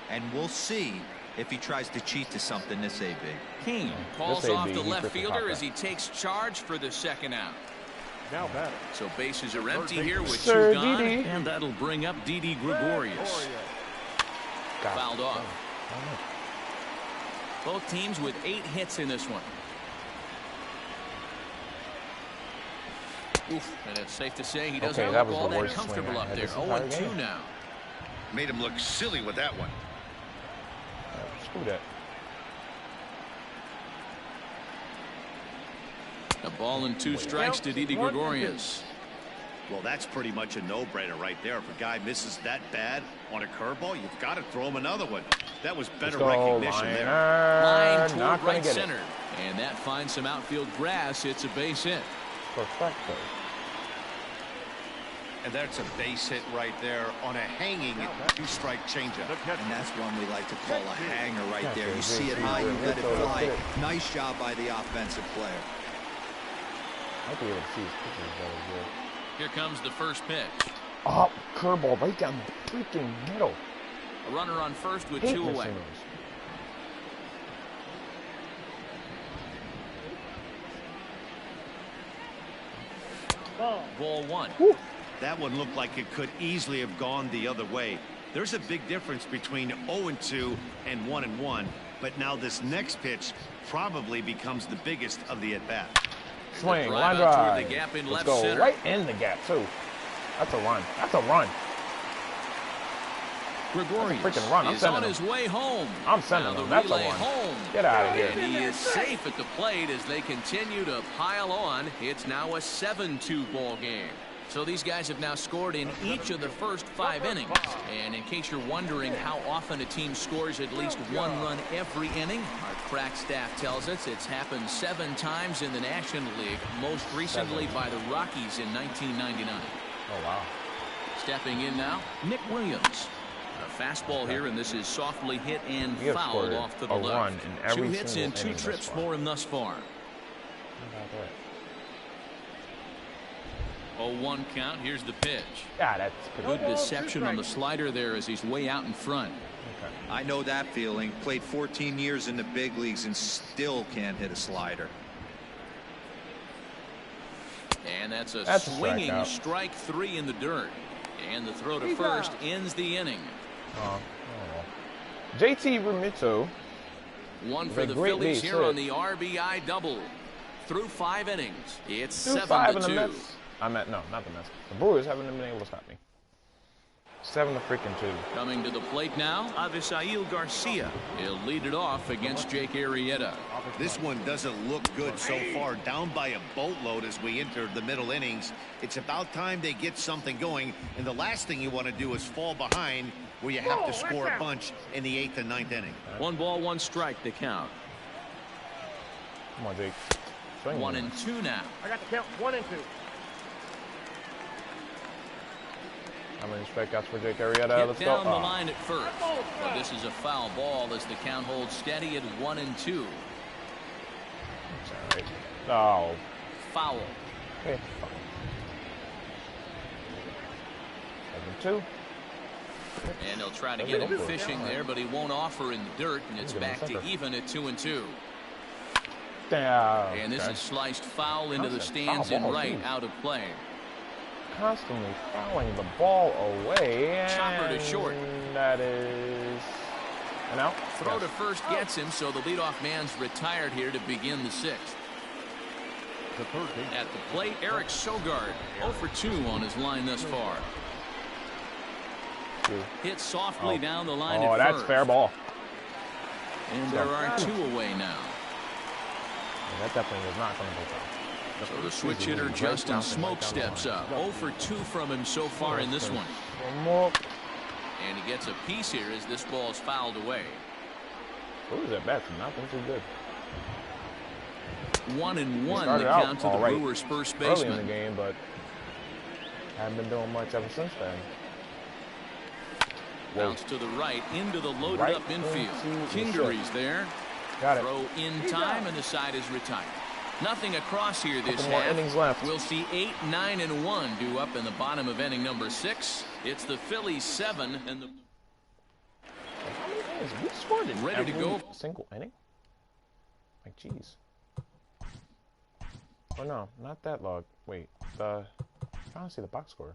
And we'll see if he tries to cheat to something this AB. King calls off the left fielder as he takes charge for the second out. Now batter. So bases are empty here with two gone, and that'll bring up Didi Gregorius. Fouled off. Both teams with 8 hits in this one. Oof, and it's safe to say he doesn't look all that comfortable up there. 0-2 now. Made him look silly with that one. Screw that. A ball and 2 strikes to Didi Gregorius. Well, that's pretty much a no-brainer right there. If a guy misses that bad on a curveball, you've got to throw him another one. That was better recognition there. Line toward right center. And that finds some outfield grass. It's a base hit. Perfecto. And that's a base hit right there on a hanging 2-strike changeup. And that's one we like to call a hanger right there. You see it high, you let it fly. Nice job by the offensive player. I'll be able to see his pitches very good. Here comes the first pitch. Oh, curveball right down the freaking middle. A runner on first with 2 away. Ball 1. Woo. That one looked like it could easily have gone the other way. There's a big difference between 0-2 and 1-1, but now this next pitch probably becomes the biggest of the at-bat. Swing, line drive. Let's go right in the gap, too. That's a run. That's a run. Gregorius freaking run. I'm is sending on his way home. I'm sending him. That's a run. Home. Get out of here. And he is safe at the plate as they continue to pile on. It's now a 7-2 ball game. So these guys have now scored in each of the first 5 innings. And in case you're wondering how often a team scores at least 1 run every inning, our crack staff tells us it's happened 7 times in the National League, most recently by the Rockies in 1999. Oh, wow. Stepping in now, Nick Williams. A fastball here, and this is softly hit and fouled off to the left. 2 hits and 2 trips for him thus far. 0-1 count. Here's the pitch. Yeah, that's good deception on the slider there as he's way out in front. Okay. I know that feeling. Played 14 years in the big leagues and still can't hit a slider. And that's a swinging strike 3 in the dirt. And the throw to first ends the inning. JT Realmuto. 1 for the Phillies here on the RBI double. Through 5 innings. It's 7-2. No, not the Mets. The Brewers haven't been able to stop me. 7-2. Coming to the plate now, Avisail Garcia. He'll lead it off against Jake Arrieta. This one doesn't look good so far. Down by a boatload as we enter the middle innings. It's about time they get something going. And the last thing you want to do is fall behind where you have to score a bunch in the 8th and 9th inning. 1 ball, 1 strike to count. Come on, Jake. 1-2 now. I got the count. 1-2. How many strikeouts for Jake Arrieta? Let's go. Down the line at first. But this is a foul ball as the count holds steady at 1-2. That's all right. Oh. Foul. Okay. 7-2. And he'll try to get him fishing there, but he won't offer in the dirt, and it's back to even at 2-2. And this is sliced foul into the stands and right, out of play. constantly fouling the ball away. Chopper to short. That is an out. Throw to first gets him, so the leadoff man's retired here to begin the 6th. At the plate, Eric Sogard, 0 for 2 on his line thus far. Hit softly down the line at that's first. fair ball. And there are 2 away now. That definitely was not going to go foul. So the switch hitter Justin Smoke steps up. 0 for 2 from him so far in this one. And he gets a piece here as this ball is fouled away. Who's that bat? Nothing too good. 1-1 the count to the Brewers' first baseman. Early in the game, but haven't been doing much ever since then. Bounce to the right into the loaded up infield. Kingery's there. Got it. Throw in time, and the side is retired. Nothing across here this Couple more half. innings left. We'll see 8, 9, and 1 due up in the bottom of inning number 6. It's the Phillies 7 and the. How many innings? We scored in ready to go. Single inning? Like, jeez. Oh no, not that log. Wait, I'm trying to see the box score.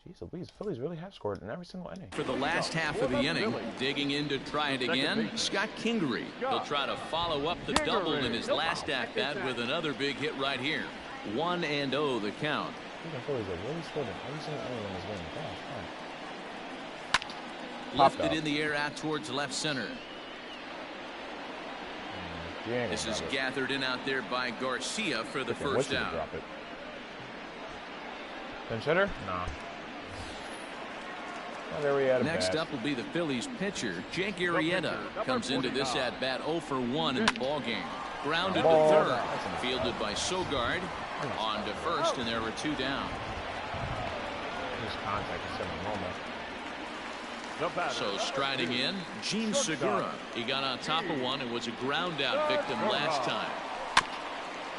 Jeez Louise, Phillies really have scored in every single inning. For the last half of the inning, digging in to try it again, Scott Kingery. He'll try to follow up the double in his last at-bat with another big hit right here. 1-0 the count. The Phillies have really scored in every single inning in this game. Gosh, Lifted in the air out towards left center. This is gathered in out there by Garcia for the first out. Pinch hitter? Nah. Next up will be the Phillies pitcher, Jake Arrieta. Comes into this at-bat 0 for 1 in the ballgame. Grounded to third. Fielded by Sogard. On to first, and there were 2 down. So striding in, Gene Segura. He got on top of one and was a ground out victim last time.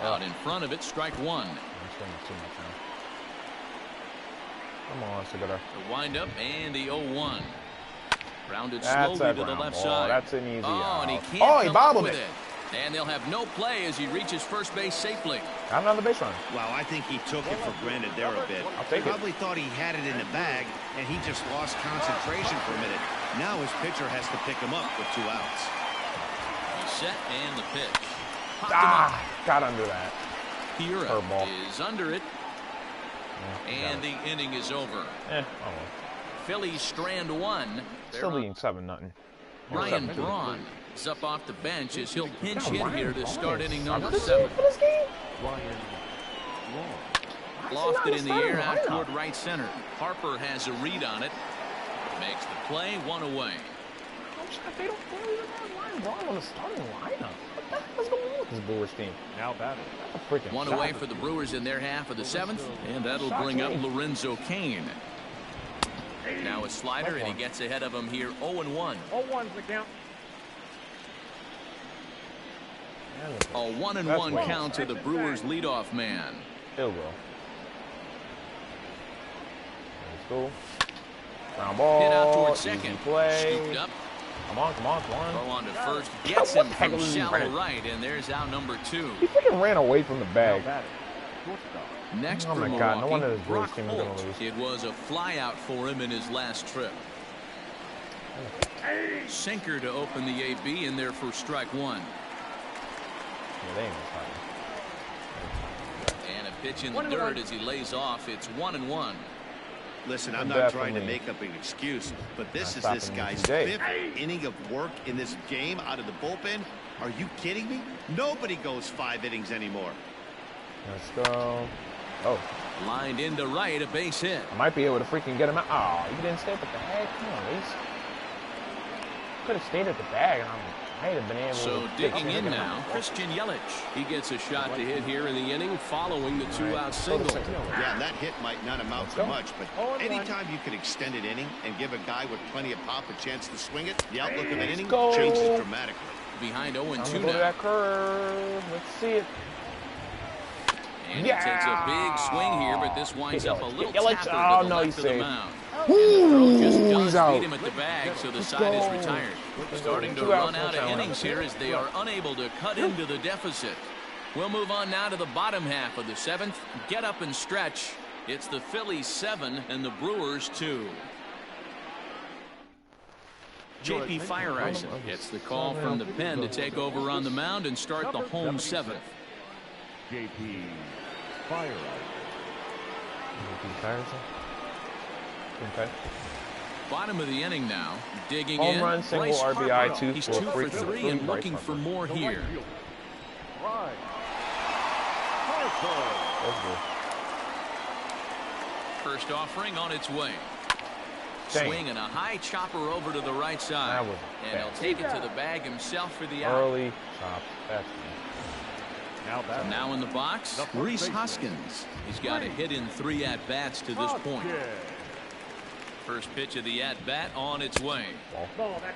Out in front of it, strike 1. Come on, Segura. The windup and the 0-1. Rounded slowly to the left side. That's an easy out. And he can't come up with it. And they'll have no play as he reaches first base safely. Got another base run. Well, I think he took it for granted there a bit. I'll take it. Probably thought he had it in the bag, and he just lost concentration for a minute. Now his pitcher has to pick him up with 2 outs. He's set and the pitch. Got under that. Hira is under it. And the inning is over. Phillies strand 1. Still leading 7-0. Ryan Braun is up off the bench as he'll pinch hit here to start inning number 7. Lofted in the air out toward right center. Harper has a read on it. Makes the play, 1 away. They don't Ryan Braun on the starting lineup. What the hell's going on with this Brewers team? Now batting. 1 away for the Brewers in their half of the 7th, and that'll bring up Lorenzo Cain. Now a slider, and he gets ahead of him here, 0-1. 0-1's the count. A 1-1 count to the Brewers leadoff man. He'll go. Let's go. Ground ball. Hit out towards second. Play. Scooped up. Come on. Throw on to first. Gets him from shallow right, and there's out number 2. He freaking ran away from the bag. Next for Milwaukee, God, no wonder this Brewers Brock team is going to Holt. lose. It was a fly out for him in his last trip. Sinker to open the AB in there for strike 1. And a pitch in the dirt as he lays off. It's 1-1. Listen, I'm not trying to make up an excuse, but this is this guy's 5th inning of work in this game out of the bullpen. Are you kidding me? Nobody goes 5 innings anymore. Let's go. Oh. Lined into right, a base hit. I might be able to freaking get him out. Oh, you didn't stay at the bag? Come on, Ace. Could have stayed at the bag, and I might have been able to. So digging in now, Christian Yelich. He gets a shot to hit here in the inning following the 2-out single. Yeah, that hit might not amount to much, but anytime you can extend an inning and give a guy with plenty of pop a chance to swing it, the outlook of an inning changes dramatically. Behind 0-2 now. Go to that curve. Let's see it. And he takes a big swing here, but this winds up a little tapper to the left of the mound. Ooh, just he's out. beat him at the bag, so the side is retired. Starting to run out of innings here as they are unable to cut into the deficit. We'll move on now to the bottom half of the 7th. Get up and stretch. It's the Phillies 7 and the Brewers 2. J.P. Fireisen gets the call from the pen to take over on the mound and start the home 7th. J.P. Fireisen. Okay. Bottom of the inning now. Digging home in. run, single, Bryce RBI, Harper. He's 2 for 3 and looking for more here. Right. First offering on its way. Dang. Swing and a high chopper over to the right side. And he'll take it to the bag himself for the out. Early chop. That's now in the box, Reese Hoskins. He's got a hit in 3 at-bats to this point. First pitch of the at-bat on its way.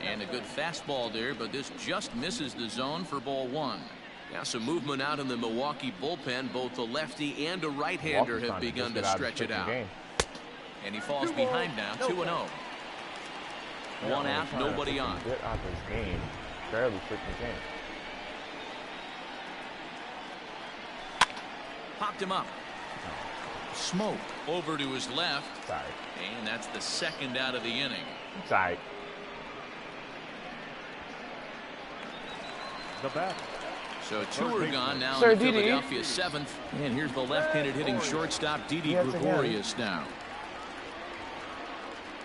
And a good fastball there, but this just misses the zone for ball 1. Now some movement out in the Milwaukee bullpen. Both the lefty and a right-hander have begun to stretch it out. And he falls behind now, 2-0. 1 out, nobody on. Get out this game. Barely freaking game. Popped him up. Smoke over to his left. Sorry. And that's the 2nd out of the inning. Sorry. The bat. So 2 are gone now in the Philadelphia 7th. And here's the left-handed hitting shortstop, Didi Gregorius now.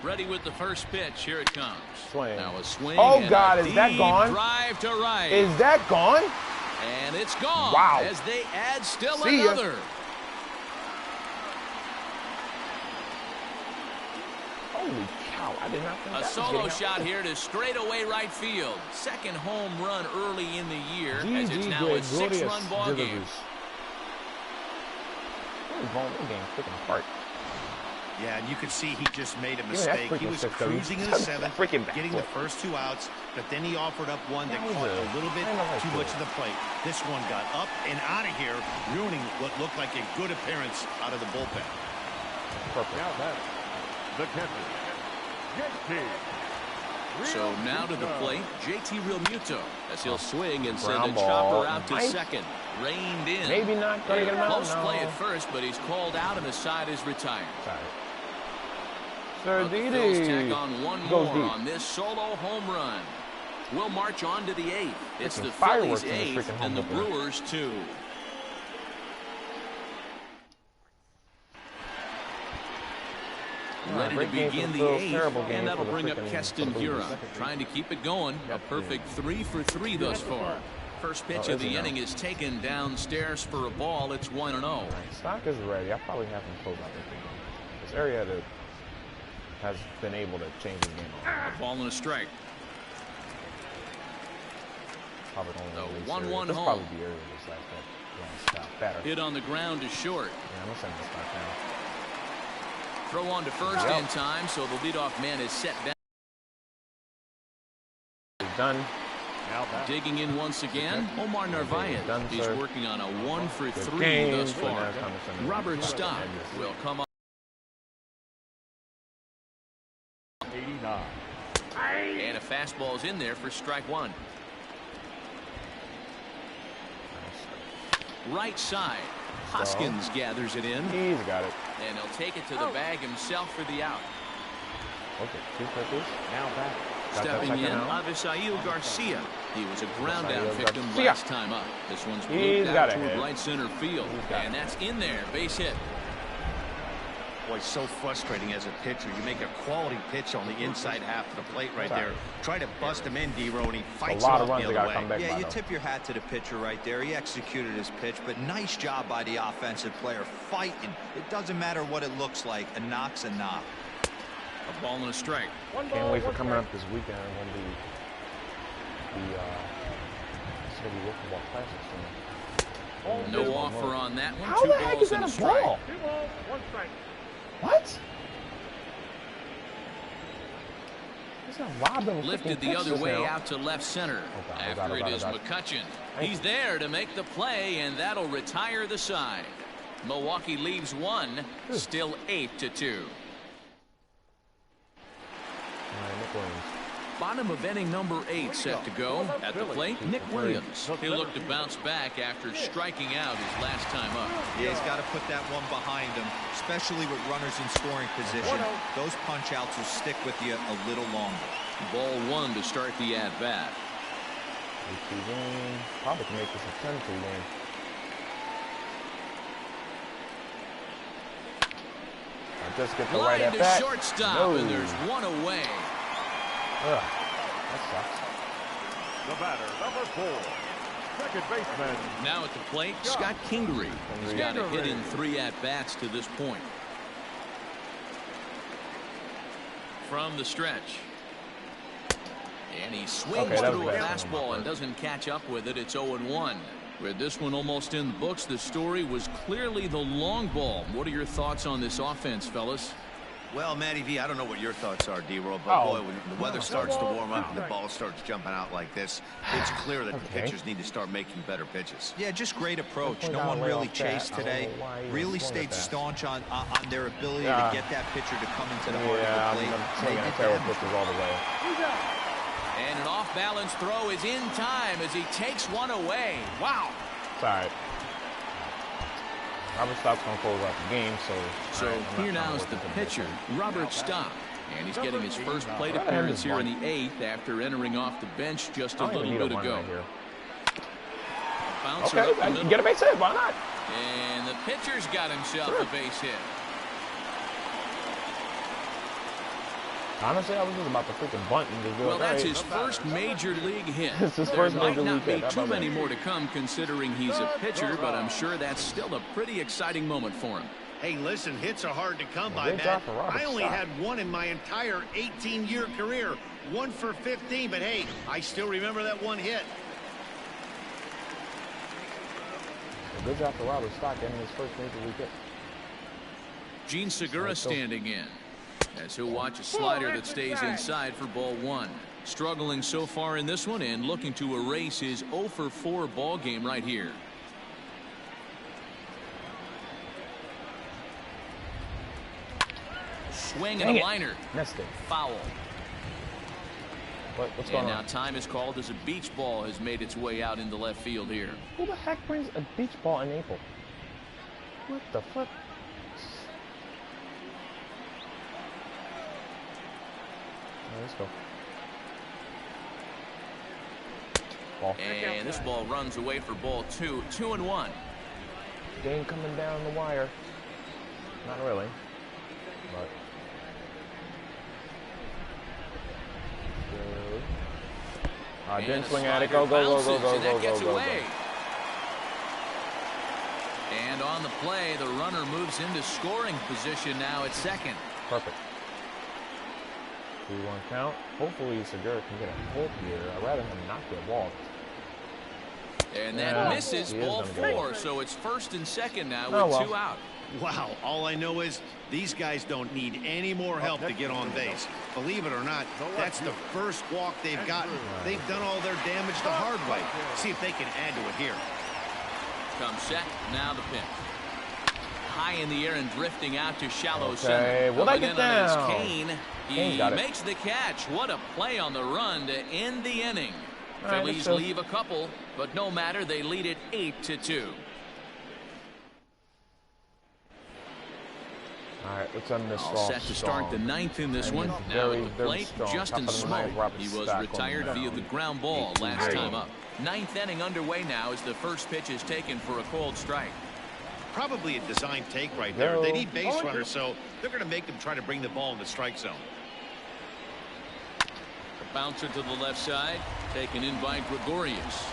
Ready with the first pitch. Here it comes. Swing. Now a swing. Oh, God, is that gone? Drive to right. Is that gone? And it's gone. Wow. As they add still See ya. another. Holy cow, I did not think A that solo was shot here to straightaway right field. 2nd home run early in the year as it's now a 6-run ball game. Yeah, and you could see he just made a mistake. He was cruising in the 7th, getting the first 2 outs, but then he offered up one that caught a little bit too much of the plate. This one got up and out of here, ruining what looked like a good appearance out of the bullpen. Perfect. Now that's the catcher, J.T. So now to the plate, J.T. Realmuto as he'll swing and send a chopper out to second. Reined in. Maybe not going to get him out. Close play at first, but he's called out and the side is retired. Sir The Phillies tack on one more on this solo home run. We'll march on to the 8th. It's the Phillies 8 and the Brewers 2. Ready to begin the 8th, and that'll bring up Keston Hiura. Trying to keep it going. A perfect 3 for 3 thus far. First pitch of the inning is taken downstairs for a ball. It's 1-0. Stock is ready. I probably have him close out this game. This area has been able to change the game. A ball and a strike. Probably the 1-1 home. Probably the area just like that. Better. Hit on the ground to short. Yeah, I'm gonna send this back down. Throw on to first in time, so the leadoff man is set down. He's done. Digging in once again, Omar Narvaez. He's working on a 1 for 3 thus far. Robert Stock will come up. 89. And a fastball's in there for strike 1. Right side. Hoskins gathers it in. He's got it. And he'll take it to the bag himself for the out. Okay, 2 pitches. Now back. Stepping in, Avisail Garcia. He was a ground down victim last time up. This one's moved out toward right center field. And that's in there. Base hit. Boy, so frustrating as a pitcher. You make a quality pitch on the inside half of the plate right there. Try to bust him in, D-Row, and he fights off the other way. Yeah, you tip your hat to the pitcher right there. He executed his pitch, but nice job by the offensive player fighting. It doesn't matter what it looks like. A knock's a knock. A ball and a strike. Can't wait for coming up this weekend when the Ball Classic. No offer on that one. How the heck is that a ball? 2 balls, 1 strike. What? Lifted the other way out to left center. After it is McCutchen. He's there to make the play, and that'll retire the side. Milwaukee leaves 1, still 8-2. Bottom of inning number 8 set to go. At the plate, Nick Williams. He'll look to bounce back after striking out his last time up. Yeah, he's got to put that one behind him, especially with runners in scoring position. Those punch-outs will stick with you a little longer. Ball 1 to start the at-bat. Probably can make this a 10-2 game. I just get the right at bat. Shortstop, no. And there's one away. Ugh, that sucks. The batter, number 4, second baseman. Now at the plate, Scott Kingery. He's got a hit in 3 at-bats to this point. From the stretch. And he swings through a fastball and doesn't catch up with it. It's 0-1. With this one almost in the books, the story was clearly the long ball. What are your thoughts on this offense, fellas? Well, Matty V, I don't know what your thoughts are, D-Roll, but boy, when the weather starts to warm up and the ball starts jumping out like this, it's clear that the pitchers need to start making better pitches. Yeah, just great approach. No one really chased today. Really stayed staunch on their ability to get that pitcher to come into the heart of the plate. They did that all the way. And an off-balance throw is in time as he takes one away. Wow. Sorry. Robert Stopp's going to close out the game, so here now is the pitcher, Robert Stopp. And he's getting his first plate appearance here in the 8th after entering off the bench just a little bit ago. Bouncer up the middle. Get a base hit, why not? And the pitcher's got himself a base hit. Honestly, I was just about to freaking bunt and just go. Well, that's his first major league hit. There might not be too many more to come considering he's a pitcher, but I'm sure that's still a pretty exciting moment for him. Hey, listen, hits are hard to come by, Matt. I only had one in my entire 18-year career. 1 for 15, but hey, I still remember that one hit. Good job for Robert Stock getting his first major league hit. Gene Segura standing in. As he'll watch a slider that stays inside for ball 1. Struggling so far in this one and looking to erase his 0 for 4 ball game right here. Swing and a liner. Missed it. Foul. What's going on? And now time is called as a beach ball has made its way out into left field here. Who the heck brings a beach ball in April? What the fuck? Let's go. Ball. And this ball runs away for ball 2. 2-1. Game coming down the wire. Not really. But didn't swing at it. Go. And on the play, the runner moves into scoring position now at second. Perfect. 3-1 count. Hopefully Segura can get a pull here. I'd rather him not get walked. And that misses ball 4, so it's first and second now with 2 out. Wow, all I know is these guys don't need any more help to get on base. Believe it or not, that's the first walk they've gotten. They've done all their damage the hard way. See if they can add to it here. Come set, now the pitch. High in the air and drifting out to shallow center. Will I get down? Kane. He makes the catch. What a play on the run to end the inning. Phillies leave a couple, but no matter, they lead it 8-2. All right, let's end this all set to start the 9th in this one. Now at the plate, Justin Smoke. He was retired via the ground ball last time up. 9th inning underway now as the first pitch is taken for a cold strike. Probably a design take right there. They need base runners, so they're going to make them try to bring the ball in the strike zone. The bouncer to the left side, taken in by Gregorius.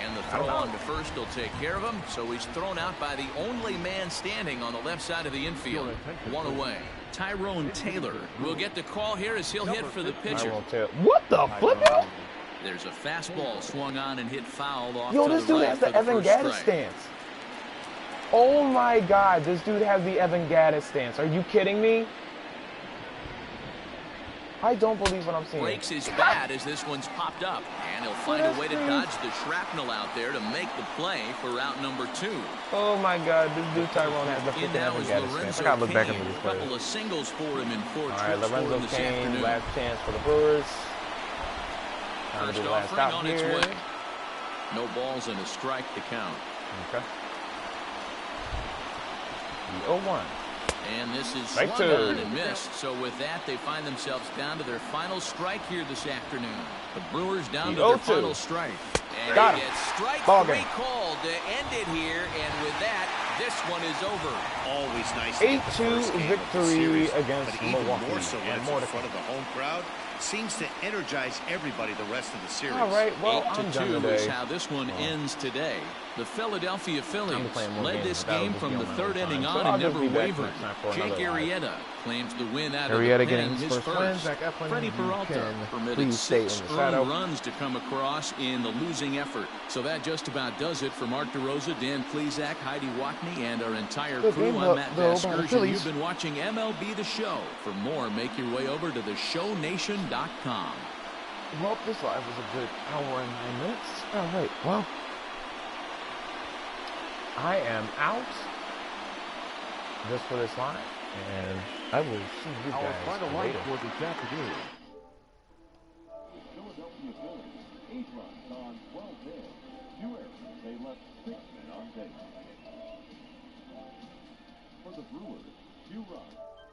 And the throw on to first will take care of him, so he's thrown out by the only man standing on the left side of the infield. 1 away. Tyrone Taylor will get the call here as he'll hit for the pitcher. What the flip? There's a fastball swung on and hit foul off Yo, to this the dude right has the for Evan Gaddis stance. Oh my God, this dude has the Evan Gaddis stance. Are you kidding me? I don't believe what I'm seeing. Breaks his bat as this one's popped up, and he'll find a way to dodge the shrapnel out there to make the play for out number 2. Oh my God, this dude Tyrone has the freaking Evan Gaddis stance. I gotta look back into this play. A couple of singles for him in 4 trips. All right, Lorenzo Kane, last chance for the Brewers. first offering on its way. No balls and a strike to count. Okay. The 0-1. And this is swung on and missed. So with that, they find themselves down to their final strike here this afternoon. The Brewers down to their final strike. And Got he gets strike three called to end it here. And with that, this one is over. Always nice to get the first game victory against but even Milwaukee. more so when it's in front of the home crowd. Seems to energize everybody the rest of the series. All right, well, 8-2 is how this one ends today. The Philadelphia Phillies led this game from the third inning on and never wavered. Jake Arrieta claims the win out of the pen, his first. Freddie Peralta permitted 6 earned runs to come across in the losing effort. So that just about does it for Mark DeRosa, Dan Plesac, Heidi Watney, and our entire crew. I'm Matt Vasgersian. You've been watching MLB The Show. For more, make your way over to theshownation.com. Well, this live was a good hour and 9 minutes. All right, well, I am out just for this line, and I will see you guys later. Our final line for this afternoon. Philadelphia Phillies, 8 runs on 12 hits. 2 errors. They left 6 men on base. For the Brewers, 2 runs.